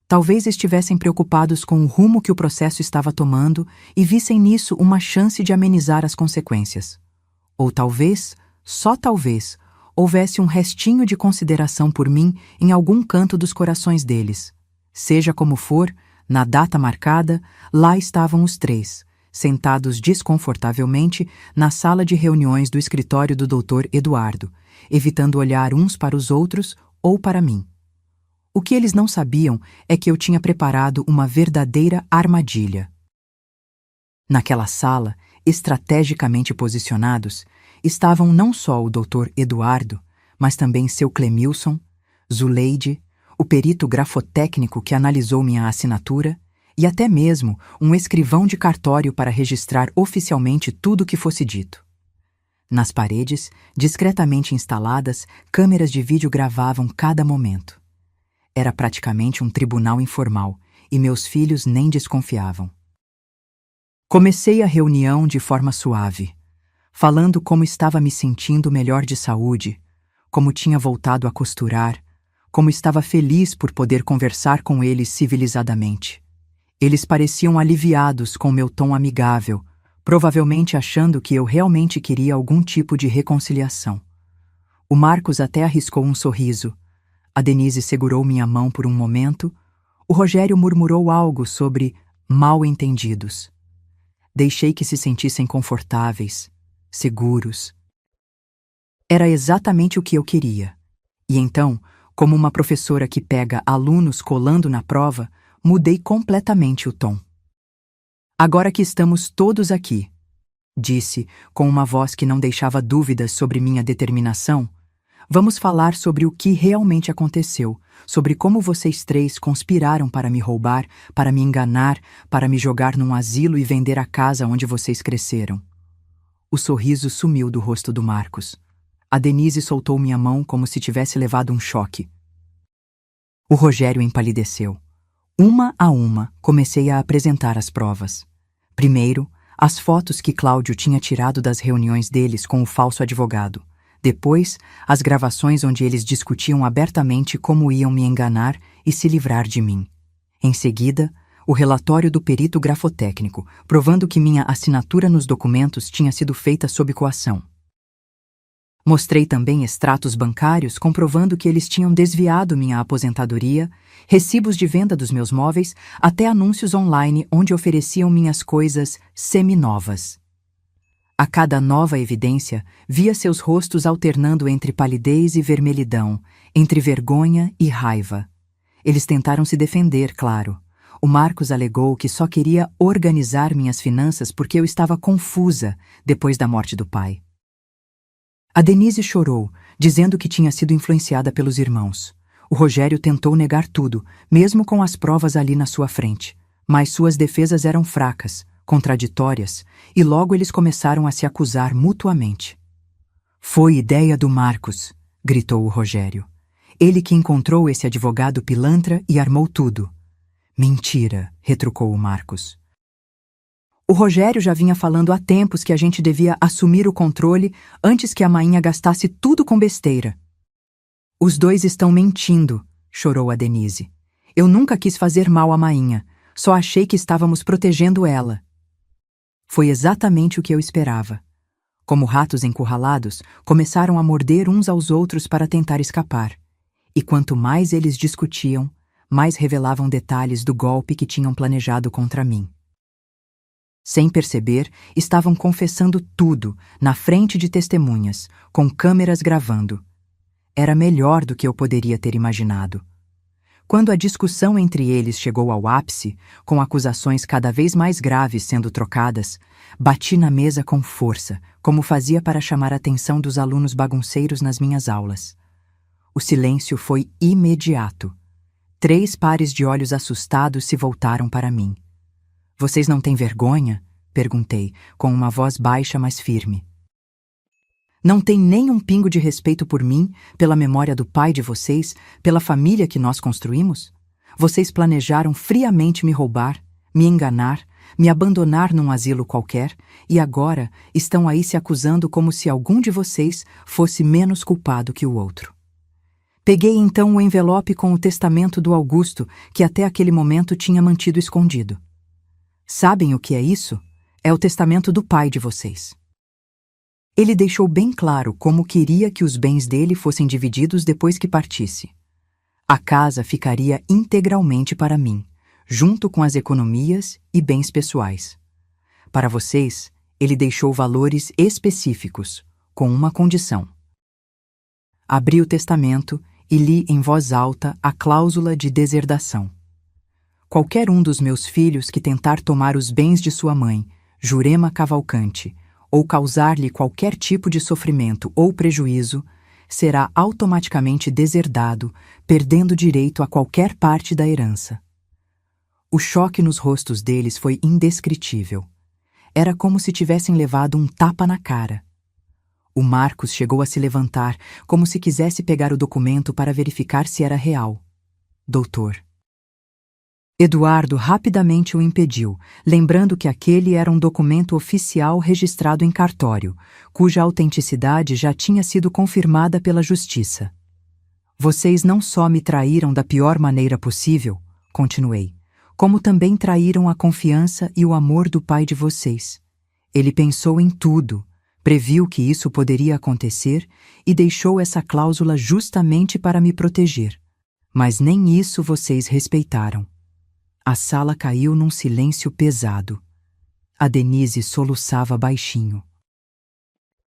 Talvez estivessem preocupados com o rumo que o processo estava tomando e vissem nisso uma chance de amenizar as consequências. Ou talvez, só talvez, houvesse um restinho de consideração por mim em algum canto dos corações deles. Seja como for, na data marcada, lá estavam os três, sentados desconfortavelmente na sala de reuniões do escritório do Dr. Eduardo, evitando olhar uns para os outros ou para mim. O que eles não sabiam é que eu tinha preparado uma verdadeira armadilha. Naquela sala, estrategicamente posicionados, estavam não só o Dr. Eduardo, mas também seu Clemilson, Zuleide, o perito grafotécnico que analisou minha assinatura e até mesmo um escrivão de cartório para registrar oficialmente tudo o que fosse dito. Nas paredes, discretamente instaladas, câmeras de vídeo gravavam cada momento. Era praticamente um tribunal informal, e meus filhos nem desconfiavam. Comecei a reunião de forma suave, falando como estava me sentindo melhor de saúde, como tinha voltado a costurar, como estava feliz por poder conversar com eles civilizadamente. Eles pareciam aliviados com meu tom amigável, provavelmente achando que eu realmente queria algum tipo de reconciliação. O Marcos até arriscou um sorriso. A Denise segurou minha mão por um momento. O Rogério murmurou algo sobre mal-entendidos. Deixei que se sentissem confortáveis, seguros. Era exatamente o que eu queria. E então, como uma professora que pega alunos colando na prova, mudei completamente o tom. Agora que estamos todos aqui, disse, com uma voz que não deixava dúvidas sobre minha determinação, vamos falar sobre o que realmente aconteceu, sobre como vocês três conspiraram para me roubar, para me enganar, para me jogar num asilo e vender a casa onde vocês cresceram. O sorriso sumiu do rosto do Marcos. A Denise soltou minha mão como se tivesse levado um choque. O Rogério empalideceu. Uma a uma, comecei a apresentar as provas. Primeiro, as fotos que Cláudio tinha tirado das reuniões deles com o falso advogado. Depois, as gravações onde eles discutiam abertamente como iam me enganar e se livrar de mim. Em seguida, o relatório do perito grafotécnico, provando que minha assinatura nos documentos tinha sido feita sob coação. Mostrei também extratos bancários comprovando que eles tinham desviado minha aposentadoria, recibos de venda dos meus móveis, até anúncios online onde ofereciam minhas coisas seminovas. A cada nova evidência, via seus rostos alternando entre palidez e vermelhidão, entre vergonha e raiva. Eles tentaram se defender, claro. O Marcos alegou que só queria organizar minhas finanças porque eu estava confusa depois da morte do pai. A Denise chorou, dizendo que tinha sido influenciada pelos irmãos. O Rogério tentou negar tudo, mesmo com as provas ali na sua frente, mas suas defesas eram fracas, contraditórias, e logo eles começaram a se acusar mutuamente. Foi ideia do Marcos, gritou o Rogério. Ele que encontrou esse advogado pilantra e armou tudo. Mentira, retrucou o Marcos. O Rogério já vinha falando há tempos que a gente devia assumir o controle antes que a mainha gastasse tudo com besteira. Os dois estão mentindo, chorou a Denise. Eu nunca quis fazer mal à mainha, só achei que estávamos protegendo ela. Foi exatamente o que eu esperava. Como ratos encurralados, começaram a morder uns aos outros para tentar escapar. E quanto mais eles discutiam, mais revelavam detalhes do golpe que tinham planejado contra mim. Sem perceber, estavam confessando tudo, na frente de testemunhas, com câmeras gravando. Era melhor do que eu poderia ter imaginado. Quando a discussão entre eles chegou ao ápice, com acusações cada vez mais graves sendo trocadas, bati na mesa com força, como fazia para chamar a atenção dos alunos bagunceiros nas minhas aulas. O silêncio foi imediato. 3 pares de olhos assustados se voltaram para mim. Vocês não têm vergonha? Perguntei, com uma voz baixa, mas firme. Não tem nem um pingo de respeito por mim, pela memória do pai de vocês, pela família que nós construímos? Vocês planejaram friamente me roubar, me enganar, me abandonar num asilo qualquer, e agora estão aí se acusando como se algum de vocês fosse menos culpado que o outro. Peguei então o envelope com o testamento do Augusto, que até aquele momento tinha mantido escondido. Sabem o que é isso? É o testamento do pai de vocês. Ele deixou bem claro como queria que os bens dele fossem divididos depois que partisse. A casa ficaria integralmente para mim, junto com as economias e bens pessoais. Para vocês, ele deixou valores específicos, com uma condição. Abri o testamento e li em voz alta a cláusula de deserdação. Qualquer um dos meus filhos que tentar tomar os bens de sua mãe, Jurema Cavalcante, ou causar-lhe qualquer tipo de sofrimento ou prejuízo, será automaticamente deserdado, perdendo direito a qualquer parte da herança. O choque nos rostos deles foi indescritível. Era como se tivessem levado um tapa na cara. O Marcos chegou a se levantar, como se quisesse pegar o documento para verificar se era real. Doutor. Eduardo rapidamente o impediu, lembrando que aquele era um documento oficial registrado em cartório, cuja autenticidade já tinha sido confirmada pela justiça. Vocês não só me traíram da pior maneira possível, continuei, como também traíram a confiança e o amor do pai de vocês. Ele pensou em tudo, previu que isso poderia acontecer e deixou essa cláusula justamente para me proteger. Mas nem isso vocês respeitaram. A sala caiu num silêncio pesado. A Denise soluçava baixinho.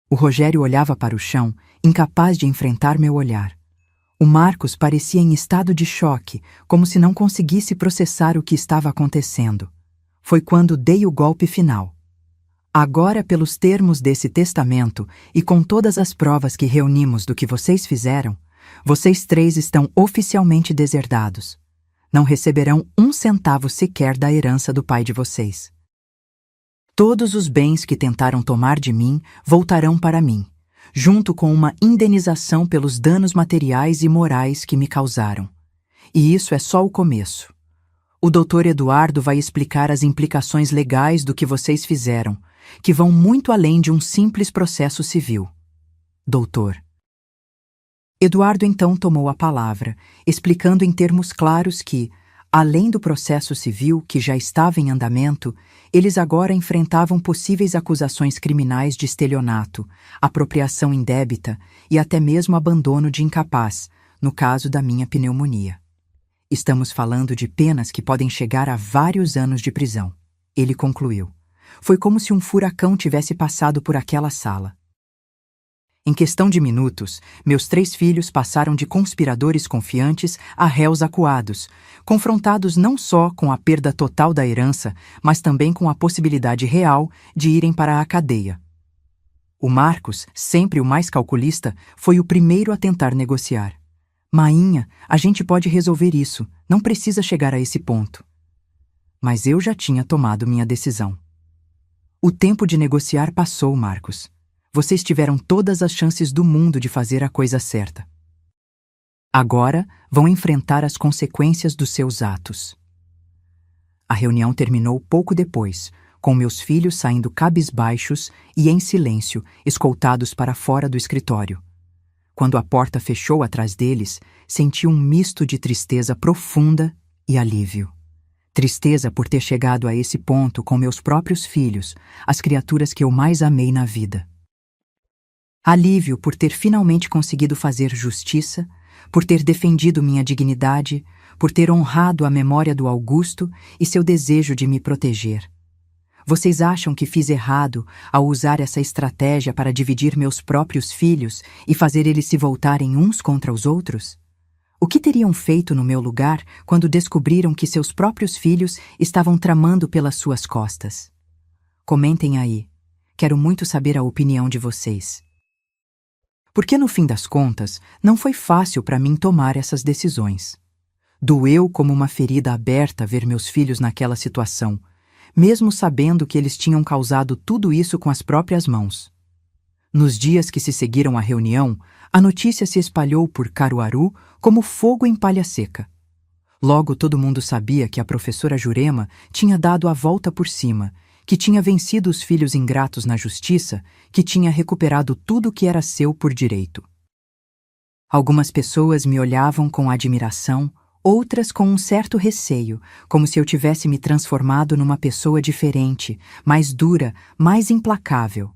O Rogério olhava para o chão, incapaz de enfrentar meu olhar. O Marcos parecia em estado de choque, como se não conseguisse processar o que estava acontecendo. Foi quando dei o golpe final. Agora, pelos termos desse testamento e com todas as provas que reunimos do que vocês fizeram, vocês 3 estão oficialmente deserdados. Não receberão 1 centavo sequer da herança do pai de vocês. Todos os bens que tentaram tomar de mim voltarão para mim, junto com uma indenização pelos danos materiais e morais que me causaram. E isso é só o começo. O Dr. Eduardo vai explicar as implicações legais do que vocês fizeram, que vão muito além de um simples processo civil. Doutor. Eduardo então tomou a palavra, explicando em termos claros que, além do processo civil que já estava em andamento, eles agora enfrentavam possíveis acusações criminais de estelionato, apropriação indébita e até mesmo abandono de incapaz, no caso da minha pneumonia. Estamos falando de penas que podem chegar a vários anos de prisão. Ele concluiu. Foi como se um furacão tivesse passado por aquela sala. Em questão de minutos, meus 3 filhos passaram de conspiradores confiantes a réus acuados, confrontados não só com a perda total da herança, mas também com a possibilidade real de irem para a cadeia. O Marcos, sempre o mais calculista, foi o primeiro a tentar negociar. Mainha, a gente pode resolver isso, não precisa chegar a esse ponto. Mas eu já tinha tomado minha decisão. O tempo de negociar passou, Marcos. Vocês tiveram todas as chances do mundo de fazer a coisa certa. Agora vão enfrentar as consequências dos seus atos. A reunião terminou pouco depois, com meus filhos saindo cabisbaixos e em silêncio, escoltados para fora do escritório. Quando a porta fechou atrás deles, senti um misto de tristeza profunda e alívio. Tristeza por ter chegado a esse ponto com meus próprios filhos, as criaturas que eu mais amei na vida. Alívio por ter finalmente conseguido fazer justiça, por ter defendido minha dignidade, por ter honrado a memória do Augusto e seu desejo de me proteger. Vocês acham que fiz errado ao usar essa estratégia para dividir meus próprios filhos e fazer eles se voltarem uns contra os outros? O que teriam feito no meu lugar quando descobriram que seus próprios filhos estavam tramando pelas suas costas? Comentem aí. Quero muito saber a opinião de vocês. Porque no fim das contas, não foi fácil para mim tomar essas decisões. Doeu como uma ferida aberta ver meus filhos naquela situação, mesmo sabendo que eles tinham causado tudo isso com as próprias mãos. Nos dias que se seguiram à reunião, a notícia se espalhou por Caruaru como fogo em palha seca. Logo todo mundo sabia que a professora Jurema tinha dado a volta por cima, que tinha vencido os filhos ingratos na justiça, que tinha recuperado tudo que era seu por direito. Algumas pessoas me olhavam com admiração, outras com um certo receio, como se eu tivesse me transformado numa pessoa diferente, mais dura, mais implacável.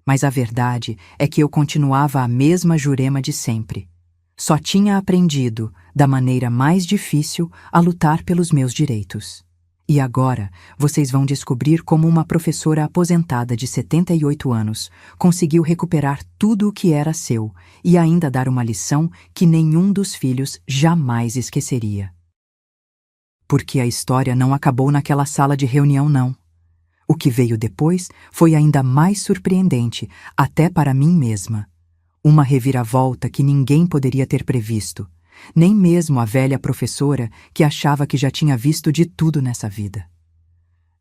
Mas a verdade é que eu continuava a mesma Jurema de sempre. Só tinha aprendido, da maneira mais difícil, a lutar pelos meus direitos. E agora, vocês vão descobrir como uma professora aposentada de 78 anos conseguiu recuperar tudo o que era seu e ainda dar uma lição que nenhum dos filhos jamais esqueceria. Porque a história não acabou naquela sala de reunião, não. O que veio depois foi ainda mais surpreendente, até para mim mesma. Uma reviravolta que ninguém poderia ter previsto, nem mesmo a velha professora que achava que já tinha visto de tudo nessa vida.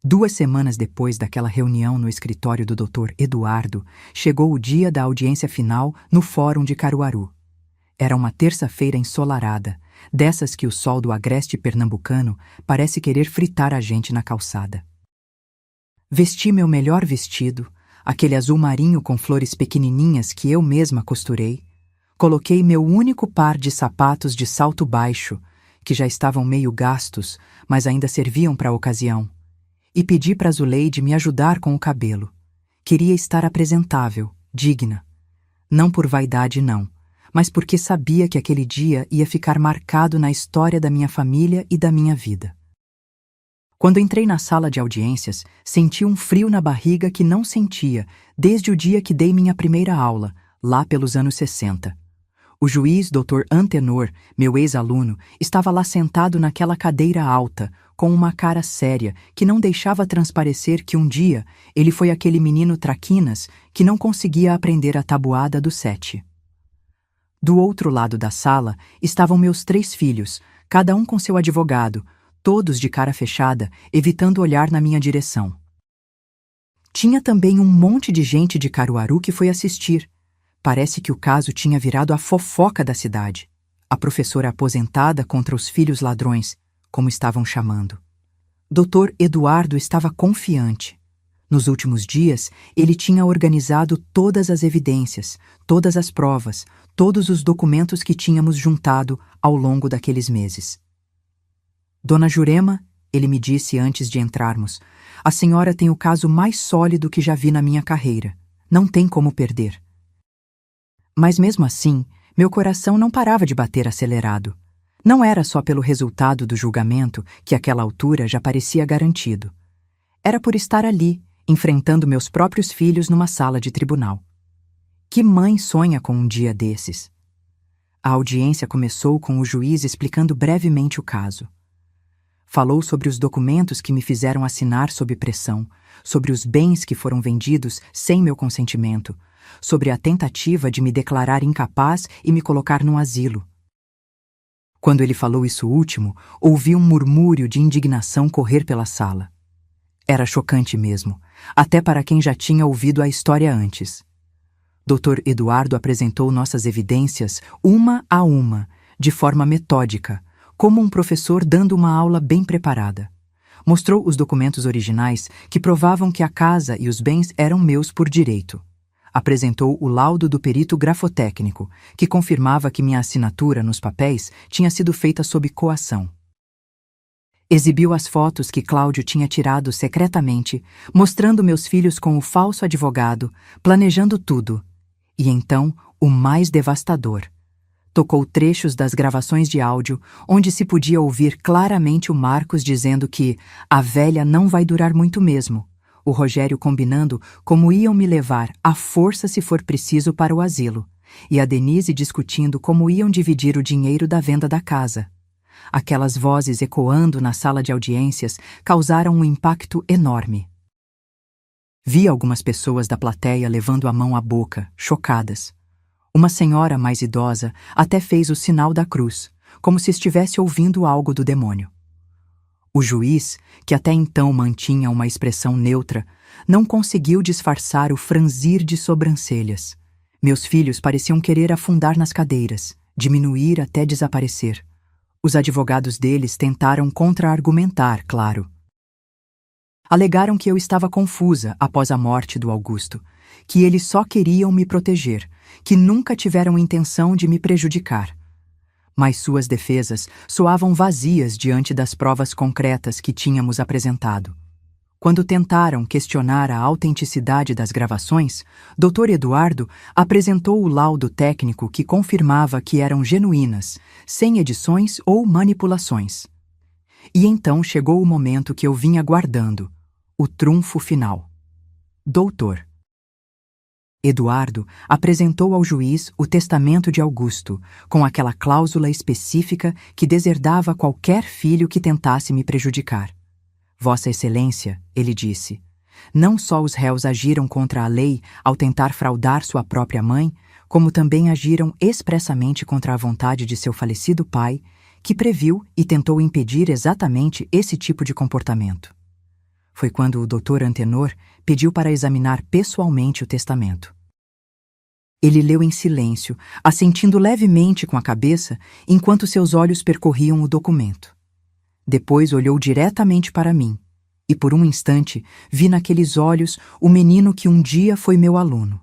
2 semanas depois daquela reunião no escritório do Dr. Eduardo, chegou o dia da audiência final no Fórum de Caruaru. Era uma terça-feira ensolarada, dessas que o sol do agreste pernambucano parece querer fritar a gente na calçada. Vesti meu melhor vestido, aquele azul marinho com flores pequenininhas que eu mesma costurei. Coloquei meu único par de sapatos de salto baixo, que já estavam meio gastos, mas ainda serviam para a ocasião, e pedi para Zuleide me ajudar com o cabelo. Queria estar apresentável, digna. Não por vaidade, não, mas porque sabia que aquele dia ia ficar marcado na história da minha família e da minha vida. Quando entrei na sala de audiências, senti um frio na barriga que não sentia desde o dia que dei minha primeira aula, lá pelos anos 60. O juiz Dr. Antenor, meu ex-aluno, estava lá sentado naquela cadeira alta, com uma cara séria que não deixava transparecer que um dia ele foi aquele menino traquinas que não conseguia aprender a tabuada do 7. Do outro lado da sala estavam meus 3 filhos, cada um com seu advogado, todos de cara fechada, evitando olhar na minha direção. Tinha também um monte de gente de Caruaru que foi assistir. Parece que o caso tinha virado a fofoca da cidade. A professora aposentada contra os filhos ladrões, como estavam chamando. Dr. Eduardo estava confiante. Nos últimos dias, ele tinha organizado todas as evidências, todas as provas, todos os documentos que tínhamos juntado ao longo daqueles meses. Dona Jurema, ele me disse antes de entrarmos, a senhora tem o caso mais sólido que já vi na minha carreira. Não tem como perder. Mas mesmo assim, meu coração não parava de bater acelerado. Não era só pelo resultado do julgamento, que àquela altura já parecia garantido. Era por estar ali, enfrentando meus próprios filhos numa sala de tribunal. Que mãe sonha com um dia desses? A audiência começou com o juiz explicando brevemente o caso. Falou sobre os documentos que me fizeram assinar sob pressão, sobre os bens que foram vendidos sem meu consentimento, sobre a tentativa de me declarar incapaz e me colocar num asilo. Quando ele falou isso último, ouvi um murmúrio de indignação correr pela sala. Era chocante mesmo, até para quem já tinha ouvido a história antes. Dr. Eduardo apresentou nossas evidências uma a uma, de forma metódica, como um professor dando uma aula bem preparada. Mostrou os documentos originais que provavam que a casa e os bens eram meus por direito. Apresentou o laudo do perito grafotécnico, que confirmava que minha assinatura nos papéis tinha sido feita sob coação. Exibiu as fotos que Cláudio tinha tirado secretamente, mostrando meus filhos com o falso advogado, planejando tudo. E então, o mais devastador. Tocou trechos das gravações de áudio, onde se podia ouvir claramente o Marcos dizendo que a velha não vai durar muito mesmo, o Rogério combinando como iam me levar à força se for preciso para o asilo, e a Denise discutindo como iam dividir o dinheiro da venda da casa. Aquelas vozes ecoando na sala de audiências causaram um impacto enorme. Vi algumas pessoas da plateia levando a mão à boca, chocadas. Uma senhora mais idosa até fez o sinal da cruz, como se estivesse ouvindo algo do demônio. O juiz, que até então mantinha uma expressão neutra, não conseguiu disfarçar o franzir de sobrancelhas. Meus filhos pareciam querer afundar nas cadeiras, diminuir até desaparecer. Os advogados deles tentaram contra-argumentar, claro. Alegaram que eu estava confusa após a morte do Augusto, que eles só queriam me proteger, que nunca tiveram intenção de me prejudicar. Mas suas defesas soavam vazias diante das provas concretas que tínhamos apresentado. Quando tentaram questionar a autenticidade das gravações, Dr. Eduardo apresentou o laudo técnico que confirmava que eram genuínas, sem edições ou manipulações. E então chegou o momento que eu vinha aguardando, o trunfo final. Doutor Eduardo apresentou ao juiz o testamento de Augusto, com aquela cláusula específica que deserdava qualquer filho que tentasse me prejudicar. Vossa Excelência, ele disse, não só os réus agiram contra a lei ao tentar fraudar sua própria mãe, como também agiram expressamente contra a vontade de seu falecido pai, que previu e tentou impedir exatamente esse tipo de comportamento. Foi quando o Dr. Antenor pediu para examinar pessoalmente o testamento. Ele leu em silêncio, assentindo levemente com a cabeça, enquanto seus olhos percorriam o documento. Depois olhou diretamente para mim, e por um instante vi naqueles olhos o menino que um dia foi meu aluno.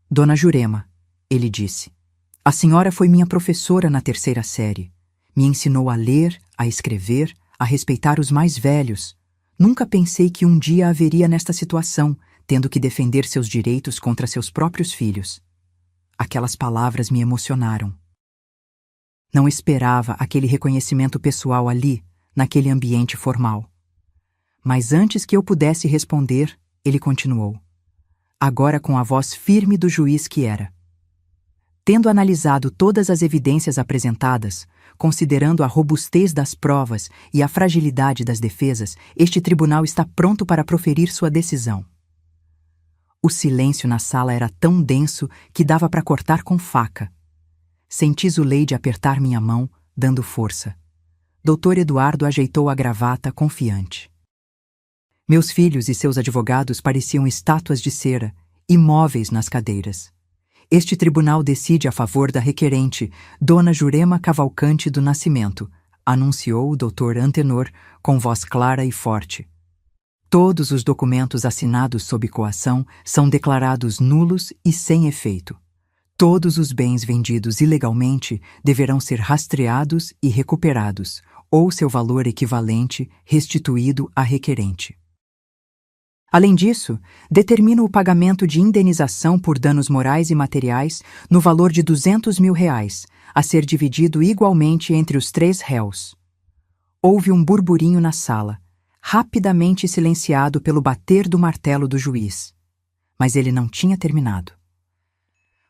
Dona Jurema, ele disse, a senhora foi minha professora na 3ª série. Me ensinou a ler, a escrever, a respeitar os mais velhos. Nunca pensei que um dia haveria nesta situação, tendo que defender seus direitos contra seus próprios filhos. Aquelas palavras me emocionaram. Não esperava aquele reconhecimento pessoal ali, naquele ambiente formal. Mas antes que eu pudesse responder, ele continuou, agora com a voz firme do juiz que era. Tendo analisado todas as evidências apresentadas, considerando a robustez das provas e a fragilidade das defesas, este tribunal está pronto para proferir sua decisão. O silêncio na sala era tão denso que dava para cortar com faca. Senti Zuleide apertar minha mão, dando força. Dr. Eduardo ajeitou a gravata, confiante. Meus filhos e seus advogados pareciam estátuas de cera, imóveis nas cadeiras. Este tribunal decide a favor da requerente, Dona Jurema Cavalcante do Nascimento, anunciou o Dr. Antenor com voz clara e forte. Todos os documentos assinados sob coação são declarados nulos e sem efeito. Todos os bens vendidos ilegalmente deverão ser rastreados e recuperados, ou seu valor equivalente restituído à requerente. Além disso, determino o pagamento de indenização por danos morais e materiais no valor de R$200 mil, a ser dividido igualmente entre os 3 réus. Houve um burburinho na sala, rapidamente silenciado pelo bater do martelo do juiz. Mas ele não tinha terminado.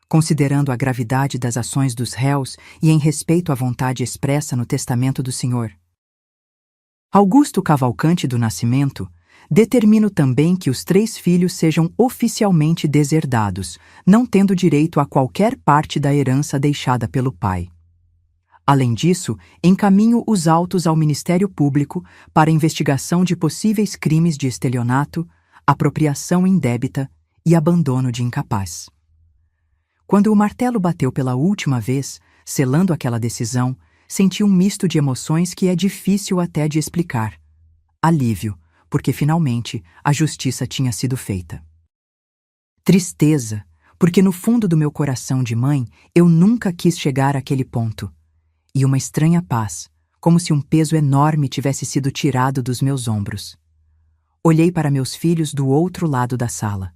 Considerando a gravidade das ações dos réus e em respeito à vontade expressa no testamento do senhor Augusto Cavalcante do Nascimento, determino também que os 3 filhos sejam oficialmente deserdados, não tendo direito a qualquer parte da herança deixada pelo pai. Além disso, encaminho os autos ao Ministério Público para investigação de possíveis crimes de estelionato, apropriação indébita e abandono de incapaz. Quando o martelo bateu pela última vez, selando aquela decisão, senti um misto de emoções que é difícil até de explicar. Alívio, porque finalmente a justiça tinha sido feita. Tristeza, porque no fundo do meu coração de mãe eu nunca quis chegar àquele ponto. E uma estranha paz, como se um peso enorme tivesse sido tirado dos meus ombros. Olhei para meus filhos do outro lado da sala.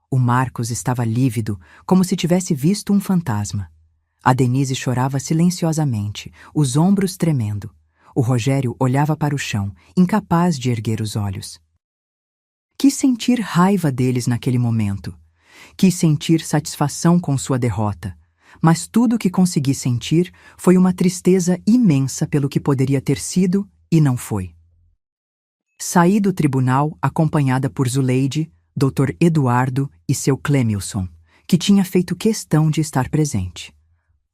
O Marcos estava lívido, como se tivesse visto um fantasma. A Denise chorava silenciosamente, os ombros tremendo. O Rogério olhava para o chão, incapaz de erguer os olhos. Quis sentir raiva deles naquele momento. Quis sentir satisfação com sua derrota. Mas tudo o que consegui sentir foi uma tristeza imensa pelo que poderia ter sido e não foi. Saí do tribunal acompanhada por Zuleide, Dr. Eduardo e seu Clemilson, que tinha feito questão de estar presente.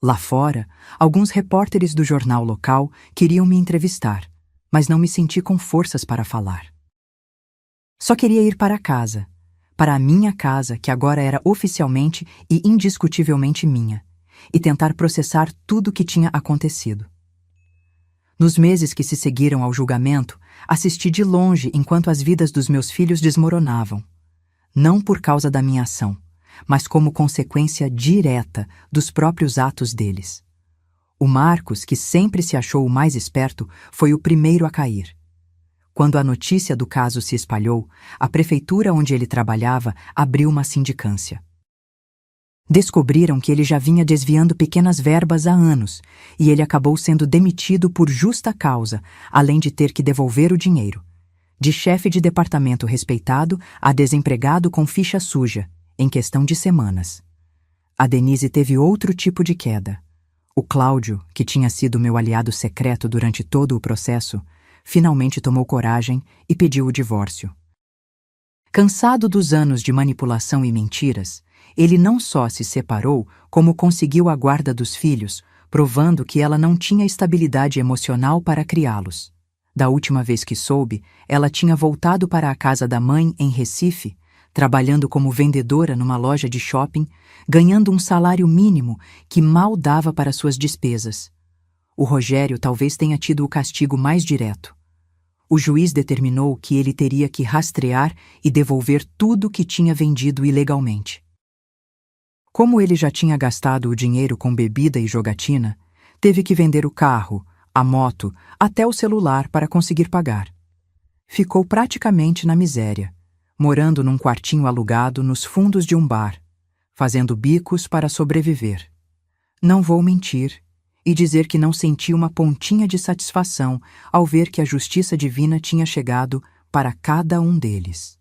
Lá fora, alguns repórteres do jornal local queriam me entrevistar, mas não me senti com forças para falar. Só queria ir para casa, para a minha casa, que agora era oficialmente e indiscutivelmente minha, e tentar processar tudo o que tinha acontecido. Nos meses que se seguiram ao julgamento, assisti de longe enquanto as vidas dos meus filhos desmoronavam. Não por causa da minha ação, mas como consequência direta dos próprios atos deles. O Marcos, que sempre se achou o mais esperto, foi o primeiro a cair. Quando a notícia do caso se espalhou, a prefeitura onde ele trabalhava abriu uma sindicância. Descobriram que ele já vinha desviando pequenas verbas há anos, e ele acabou sendo demitido por justa causa, além de ter que devolver o dinheiro. De chefe de departamento respeitado a desempregado com ficha suja, em questão de semanas. A Denise teve outro tipo de queda. O Cláudio, que tinha sido meu aliado secreto durante todo o processo, finalmente tomou coragem e pediu o divórcio. Cansado dos anos de manipulação e mentiras, ele não só se separou, como conseguiu a guarda dos filhos, provando que ela não tinha estabilidade emocional para criá-los. Da última vez que soube, ela tinha voltado para a casa da mãe em Recife, trabalhando como vendedora numa loja de shopping, ganhando um salário mínimo que mal dava para suas despesas. O Rogério talvez tenha tido o castigo mais direto. O juiz determinou que ele teria que rastrear e devolver tudo que tinha vendido ilegalmente. Como ele já tinha gastado o dinheiro com bebida e jogatina, teve que vender o carro, a moto, até o celular para conseguir pagar. Ficou praticamente na miséria, morando num quartinho alugado nos fundos de um bar, fazendo bicos para sobreviver. Não vou mentir e dizer que não senti uma pontinha de satisfação ao ver que a justiça divina tinha chegado para cada um deles.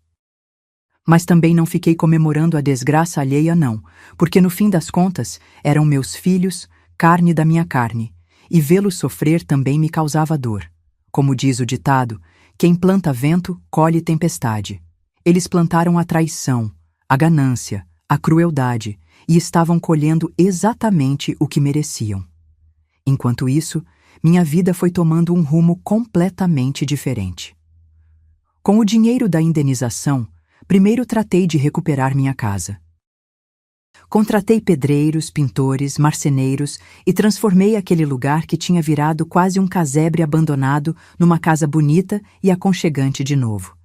Mas também não fiquei comemorando a desgraça alheia, não, porque no fim das contas eram meus filhos, carne da minha carne, e vê-los sofrer também me causava dor. Como diz o ditado, quem planta vento, colhe tempestade. Eles plantaram a traição, a ganância, a crueldade, e estavam colhendo exatamente o que mereciam. Enquanto isso, minha vida foi tomando um rumo completamente diferente. Com o dinheiro da indenização, primeiro tratei de recuperar minha casa. Contratei pedreiros, pintores, marceneiros e transformei aquele lugar que tinha virado quase um casebre abandonado numa casa bonita e aconchegante de novo.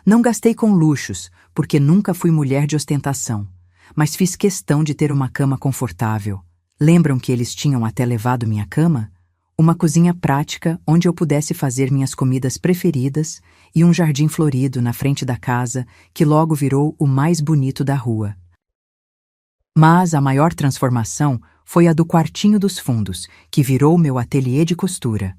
Não gastei com luxos, porque nunca fui mulher de ostentação, mas fiz questão de ter uma cama confortável. Lembram que eles tinham até levado minha cama? Uma cozinha prática onde eu pudesse fazer minhas comidas preferidas e um jardim florido na frente da casa que logo virou o mais bonito da rua. Mas a maior transformação foi a do quartinho dos fundos, que virou meu ateliê de costura.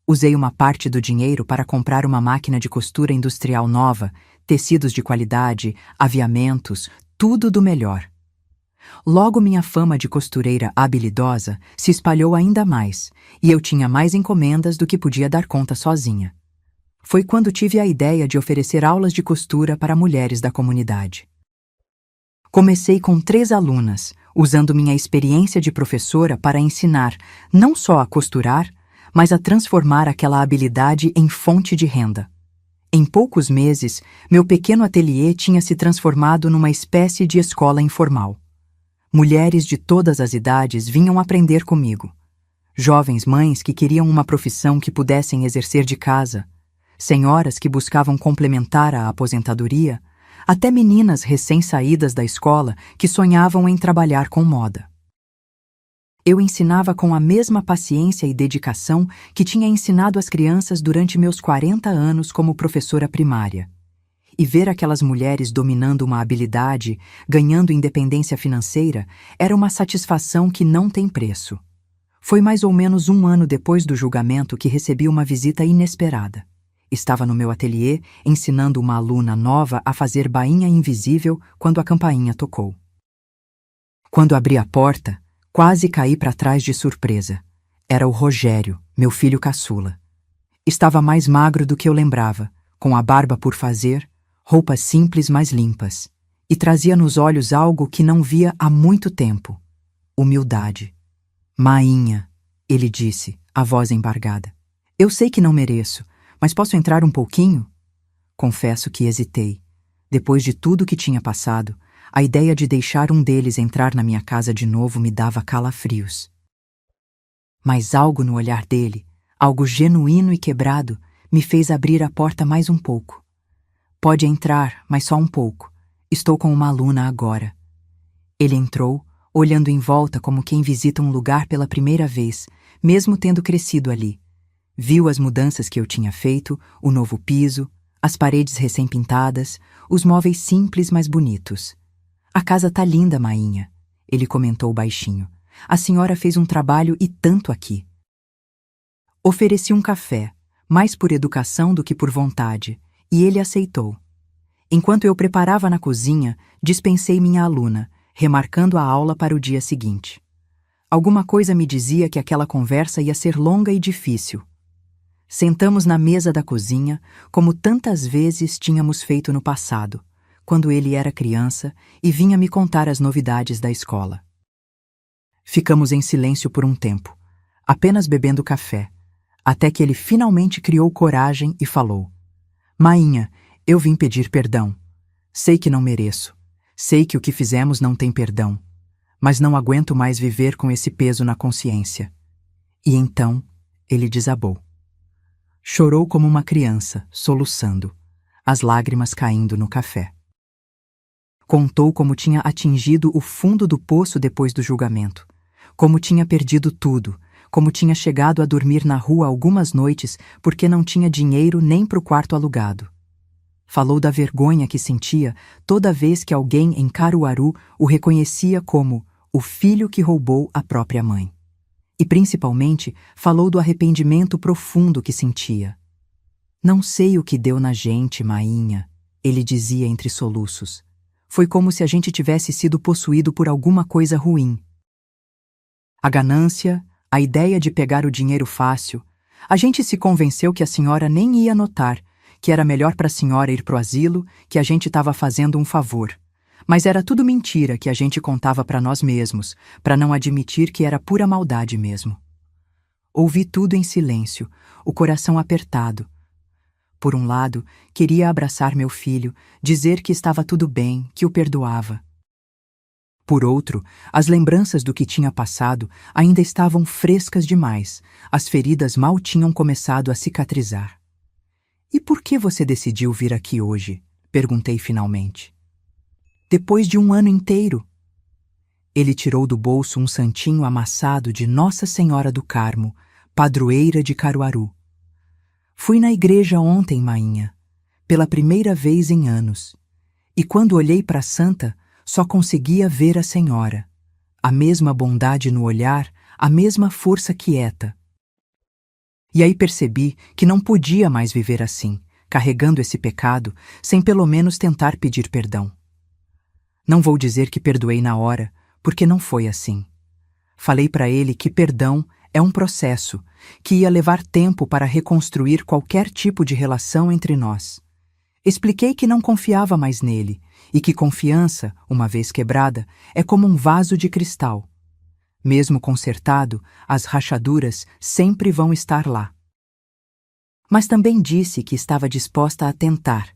Usei uma parte do dinheiro para comprar uma máquina de costura industrial nova, tecidos de qualidade, aviamentos, tudo do melhor. Logo minha fama de costureira habilidosa se espalhou ainda mais, e eu tinha mais encomendas do que podia dar conta sozinha. Foi quando tive a ideia de oferecer aulas de costura para mulheres da comunidade. Comecei com 3 alunas, usando minha experiência de professora para ensinar não só a costurar, mas a transformar aquela habilidade em fonte de renda. Em poucos meses, meu pequeno ateliê tinha se transformado numa espécie de escola informal. Mulheres de todas as idades vinham aprender comigo. Jovens mães que queriam uma profissão que pudessem exercer de casa, senhoras que buscavam complementar a aposentadoria, até meninas recém-saídas da escola que sonhavam em trabalhar com moda. Eu ensinava com a mesma paciência e dedicação que tinha ensinado as crianças durante meus 40 anos como professora primária. E ver aquelas mulheres dominando uma habilidade, ganhando independência financeira, era uma satisfação que não tem preço. Foi mais ou menos 1 ano depois do julgamento que recebi uma visita inesperada. Estava no meu ateliê, ensinando uma aluna nova a fazer bainha invisível quando a campainha tocou. Quando abri a porta, quase caí para trás de surpresa. Era o Rogério, meu filho caçula. Estava mais magro do que eu lembrava, com a barba por fazer, roupas simples mas limpas, e trazia nos olhos algo que não via há muito tempo: humildade. Mainha, ele disse, a voz embargada. Eu sei que não mereço, mas posso entrar um pouquinho? Confesso que hesitei. Depois de tudo que tinha passado, a ideia de deixar um deles entrar na minha casa de novo me dava calafrios. Mas algo no olhar dele, algo genuíno e quebrado, me fez abrir a porta mais um pouco. Pode entrar, mas só um pouco. Estou com uma aluna agora. Ele entrou, olhando em volta como quem visita um lugar pela primeira vez, mesmo tendo crescido ali. Viu as mudanças que eu tinha feito, o novo piso, as paredes recém-pintadas, os móveis simples mas bonitos. A casa tá linda, Mainha, ele comentou baixinho. A senhora fez um trabalho e tanto aqui. Ofereci um café, mais por educação do que por vontade, e ele aceitou. Enquanto eu preparava na cozinha, dispensei minha aluna, remarcando a aula para o dia seguinte. Alguma coisa me dizia que aquela conversa ia ser longa e difícil. Sentamos na mesa da cozinha, como tantas vezes tínhamos feito no passado, quando ele era criança e vinha me contar as novidades da escola. Ficamos em silêncio por um tempo, apenas bebendo café, até que ele finalmente criou coragem e falou: Mainha, eu vim pedir perdão. Sei que não mereço. Sei que o que fizemos não tem perdão. Mas não aguento mais viver com esse peso na consciência. E então, ele desabou. Chorou como uma criança, soluçando, as lágrimas caindo no café. Contou como tinha atingido o fundo do poço depois do julgamento, como tinha perdido tudo, como tinha chegado a dormir na rua algumas noites porque não tinha dinheiro nem para o quarto alugado. Falou da vergonha que sentia toda vez que alguém em Caruaru o reconhecia como o filho que roubou a própria mãe. E principalmente falou do arrependimento profundo que sentia. Não sei o que deu na gente, Mainha, ele dizia entre soluços. Foi como se a gente tivesse sido possuído por alguma coisa ruim. A ganância, a ideia de pegar o dinheiro fácil, a gente se convenceu que a senhora nem ia notar, que era melhor para a senhora ir pro asilo, que a gente estava fazendo um favor. Mas era tudo mentira que a gente contava para nós mesmos, para não admitir que era pura maldade mesmo. Ouvi tudo em silêncio, o coração apertado. Por um lado, queria abraçar meu filho, dizer que estava tudo bem, que o perdoava. Por outro, as lembranças do que tinha passado ainda estavam frescas demais, as feridas mal tinham começado a cicatrizar. E por que você decidiu vir aqui hoje? Perguntei finalmente. Depois de um ano inteiro. Ele tirou do bolso um santinho amassado de Nossa Senhora do Carmo, padroeira de Caruaru. Fui na igreja ontem, Mainha, pela primeira vez em anos. E quando olhei para a santa, só conseguia ver a senhora. A mesma bondade no olhar, a mesma força quieta. E aí percebi que não podia mais viver assim, carregando esse pecado, sem pelo menos tentar pedir perdão. Não vou dizer que perdoei na hora, porque não foi assim. Falei para ele que perdão é um processo, que ia levar tempo para reconstruir qualquer tipo de relação entre nós. Expliquei que não confiava mais nele, e que confiança, uma vez quebrada, é como um vaso de cristal. Mesmo consertado, as rachaduras sempre vão estar lá. Mas também disse que estava disposta a tentar,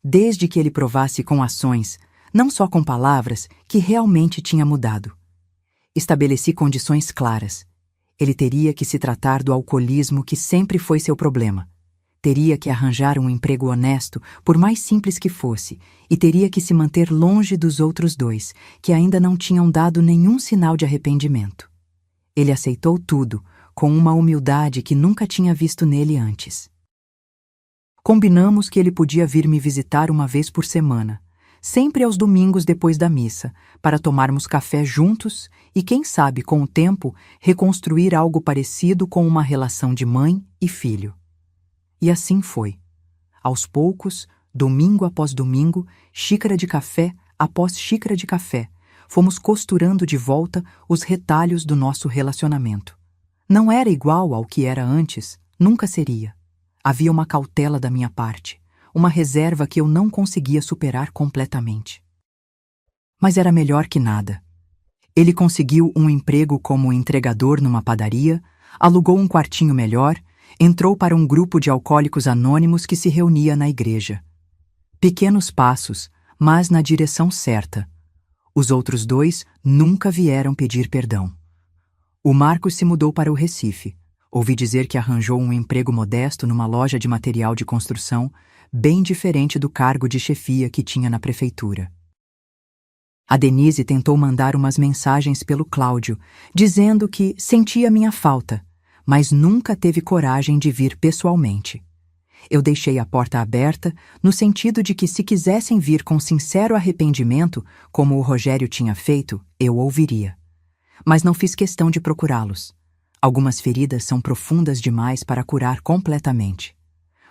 desde que ele provasse com ações, não só com palavras, que realmente tinha mudado. Estabeleci condições claras. Ele teria que se tratar do alcoolismo que sempre foi seu problema. Teria que arranjar um emprego honesto, por mais simples que fosse, e teria que se manter longe dos outros dois, que ainda não tinham dado nenhum sinal de arrependimento. Ele aceitou tudo, com uma humildade que nunca tinha visto nele antes. Combinamos que ele podia vir me visitar uma vez por semana, sempre aos domingos depois da missa, para tomarmos café juntos e, quem sabe, com o tempo, reconstruir algo parecido com uma relação de mãe e filho. E assim foi. Aos poucos, domingo após domingo, xícara de café após xícara de café, fomos costurando de volta os retalhos do nosso relacionamento. Não era igual ao que era antes, nunca seria. Havia uma cautela da minha parte, uma reserva que eu não conseguia superar completamente. Mas era melhor que nada. Ele conseguiu um emprego como entregador numa padaria, alugou um quartinho melhor, entrou para um grupo de alcoólicos anônimos que se reunia na igreja. Pequenos passos, mas na direção certa. Os outros dois nunca vieram pedir perdão. O Marcos se mudou para o Recife. Ouvi dizer que arranjou um emprego modesto numa loja de material de construção, bem diferente do cargo de chefia que tinha na prefeitura. A Denise tentou mandar umas mensagens pelo Cláudio, dizendo que sentia minha falta, mas nunca teve coragem de vir pessoalmente. Eu deixei a porta aberta, no sentido de que se quisessem vir com sincero arrependimento, como o Rogério tinha feito, eu ouviria. Mas não fiz questão de procurá-los. Algumas feridas são profundas demais para curar completamente.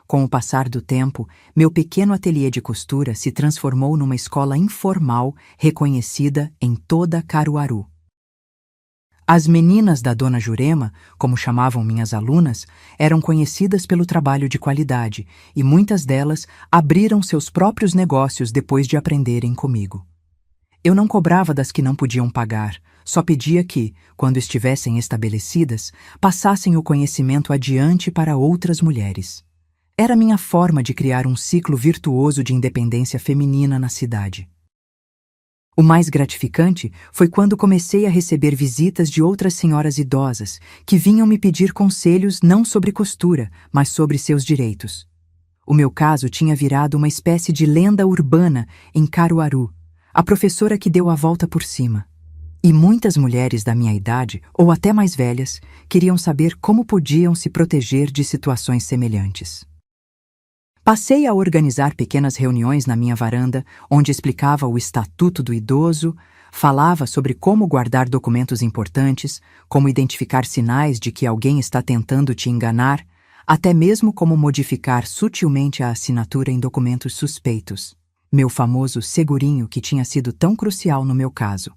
Com o passar do tempo, meu pequeno ateliê de costura se transformou numa escola informal reconhecida em toda Caruaru. As meninas da Dona Jurema, como chamavam minhas alunas, eram conhecidas pelo trabalho de qualidade e muitas delas abriram seus próprios negócios depois de aprenderem comigo. Eu não cobrava das que não podiam pagar, só pedia que, quando estivessem estabelecidas, passassem o conhecimento adiante para outras mulheres. Era minha forma de criar um ciclo virtuoso de independência feminina na cidade. O mais gratificante foi quando comecei a receber visitas de outras senhoras idosas que vinham me pedir conselhos não sobre costura, mas sobre seus direitos. O meu caso tinha virado uma espécie de lenda urbana em Caruaru, a professora que deu a volta por cima. E muitas mulheres da minha idade, ou até mais velhas, queriam saber como podiam se proteger de situações semelhantes. Passei a organizar pequenas reuniões na minha varanda, onde explicava o Estatuto do Idoso, falava sobre como guardar documentos importantes, como identificar sinais de que alguém está tentando te enganar, até mesmo como modificar sutilmente a assinatura em documentos suspeitos. Meu famoso segurinho que tinha sido tão crucial no meu caso.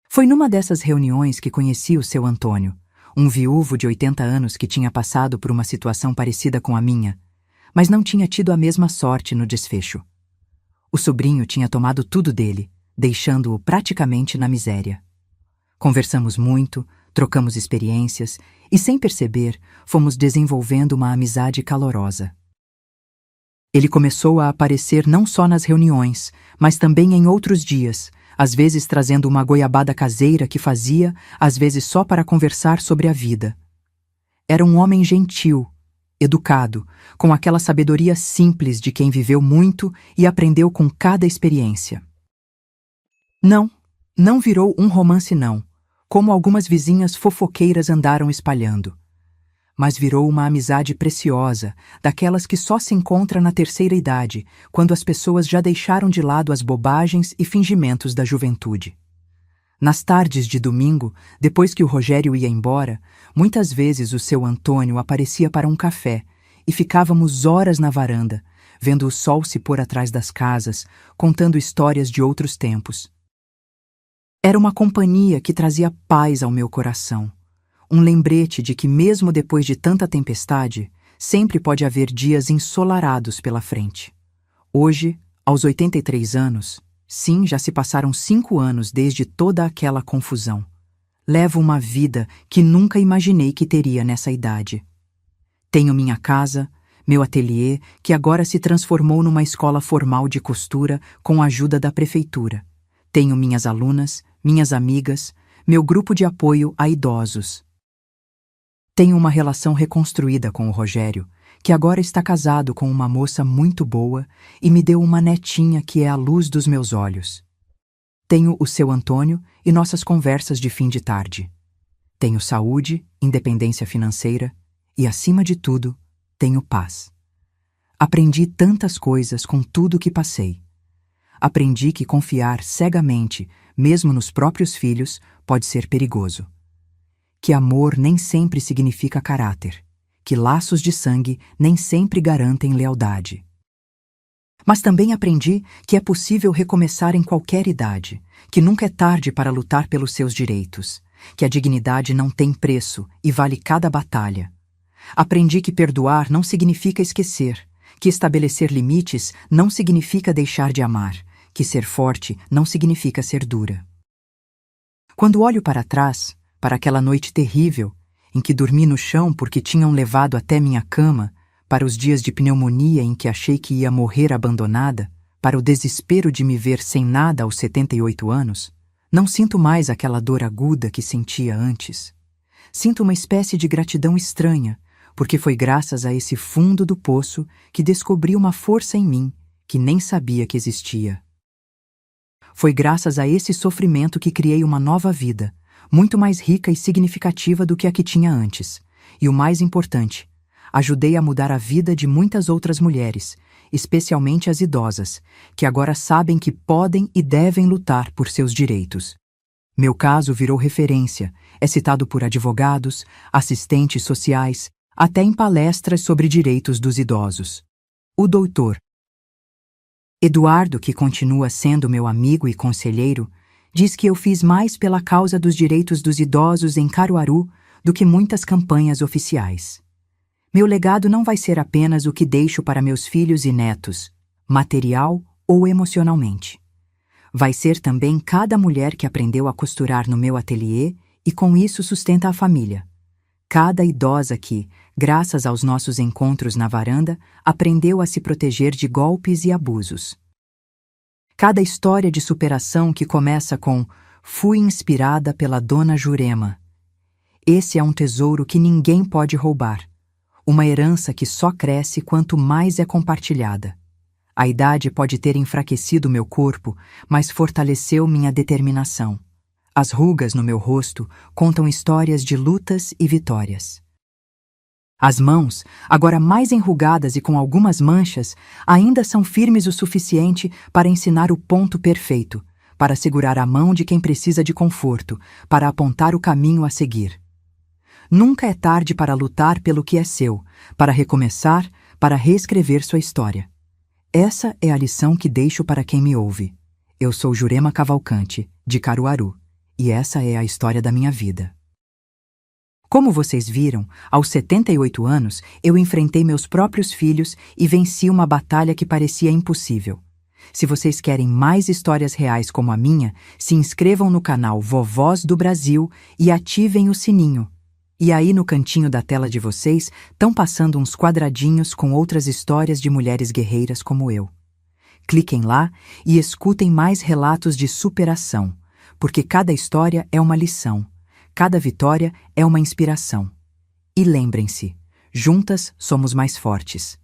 Foi numa dessas reuniões que conheci o seu Antônio, um viúvo de 80 anos que tinha passado por uma situação parecida com a minha, mas não tinha tido a mesma sorte no desfecho. O sobrinho tinha tomado tudo dele, deixando-o praticamente na miséria. Conversamos muito, trocamos experiências e, sem perceber, fomos desenvolvendo uma amizade calorosa. Ele começou a aparecer não só nas reuniões, mas também em outros dias, às vezes trazendo uma goiabada caseira que fazia, às vezes só para conversar sobre a vida. Era um homem gentil, educado, com aquela sabedoria simples de quem viveu muito e aprendeu com cada experiência. Não virou um romance não, como algumas vizinhas fofoqueiras andaram espalhando. Mas virou uma amizade preciosa, daquelas que só se encontra na terceira idade, quando as pessoas já deixaram de lado as bobagens e fingimentos da juventude. Nas tardes de domingo, depois que o Rogério ia embora, muitas vezes o seu Antônio aparecia para um café e ficávamos horas na varanda, vendo o sol se pôr atrás das casas, contando histórias de outros tempos. Era uma companhia que trazia paz ao meu coração, um lembrete de que mesmo depois de tanta tempestade, sempre pode haver dias ensolarados pela frente. Hoje, aos 83 anos, sim, já se passaram 5 anos desde toda aquela confusão. Levo uma vida que nunca imaginei que teria nessa idade. Tenho minha casa, meu ateliê, que agora se transformou numa escola formal de costura com a ajuda da prefeitura. Tenho minhas alunas, minhas amigas, meu grupo de apoio a idosos. Tenho uma relação reconstruída com o Rogério, que agora está casado com uma moça muito boa e me deu uma netinha que é a luz dos meus olhos. Tenho o seu Antônio e nossas conversas de fim de tarde. Tenho saúde, independência financeira e, acima de tudo, tenho paz. Aprendi tantas coisas com tudo que passei. Aprendi que confiar cegamente, mesmo nos próprios filhos, pode ser perigoso. Que amor nem sempre significa caráter. Que laços de sangue nem sempre garantem lealdade. Mas também aprendi que é possível recomeçar em qualquer idade, que nunca é tarde para lutar pelos seus direitos, que a dignidade não tem preço e vale cada batalha. Aprendi que perdoar não significa esquecer, que estabelecer limites não significa deixar de amar, que ser forte não significa ser dura. Quando olho para trás, para aquela noite terrível, em que dormi no chão porque tinham levado até minha cama, para os dias de pneumonia em que achei que ia morrer abandonada, para o desespero de me ver sem nada aos 78 anos, não sinto mais aquela dor aguda que sentia antes. Sinto uma espécie de gratidão estranha, porque foi graças a esse fundo do poço que descobri uma força em mim que nem sabia que existia. Foi graças a esse sofrimento que criei uma nova vida, muito mais rica e significativa do que a que tinha antes. E o mais importante, ajudei a mudar a vida de muitas outras mulheres, especialmente as idosas, que agora sabem que podem e devem lutar por seus direitos. Meu caso virou referência, é citado por advogados, assistentes sociais, até em palestras sobre direitos dos idosos. O doutor Eduardo, que continua sendo meu amigo e conselheiro, diz que eu fiz mais pela causa dos direitos dos idosos em Caruaru do que muitas campanhas oficiais. Meu legado não vai ser apenas o que deixo para meus filhos e netos, material ou emocionalmente. Vai ser também cada mulher que aprendeu a costurar no meu ateliê e com isso sustenta a família. Cada idosa que, graças aos nossos encontros na varanda, aprendeu a se proteger de golpes e abusos. Cada história de superação que começa com "Fui inspirada pela Dona Jurema". Esse é um tesouro que ninguém pode roubar. Uma herança que só cresce quanto mais é compartilhada. A idade pode ter enfraquecido meu corpo, mas fortaleceu minha determinação. As rugas no meu rosto contam histórias de lutas e vitórias. As mãos, agora mais enrugadas e com algumas manchas, ainda são firmes o suficiente para ensinar o ponto perfeito, para segurar a mão de quem precisa de conforto, para apontar o caminho a seguir. Nunca é tarde para lutar pelo que é seu, para recomeçar, para reescrever sua história. Essa é a lição que deixo para quem me ouve. Eu sou Jurema Cavalcante, de Caruaru, e essa é a história da minha vida. Como vocês viram, aos 78 anos, eu enfrentei meus próprios filhos e venci uma batalha que parecia impossível. Se vocês querem mais histórias reais como a minha, se inscrevam no canal Vovós do Brasil e ativem o sininho. E aí no cantinho da tela de vocês estão passando uns quadradinhos com outras histórias de mulheres guerreiras como eu. Cliquem lá e escutem mais relatos de superação, porque cada história é uma lição, cada vitória é uma inspiração. E lembrem-se, juntas somos mais fortes.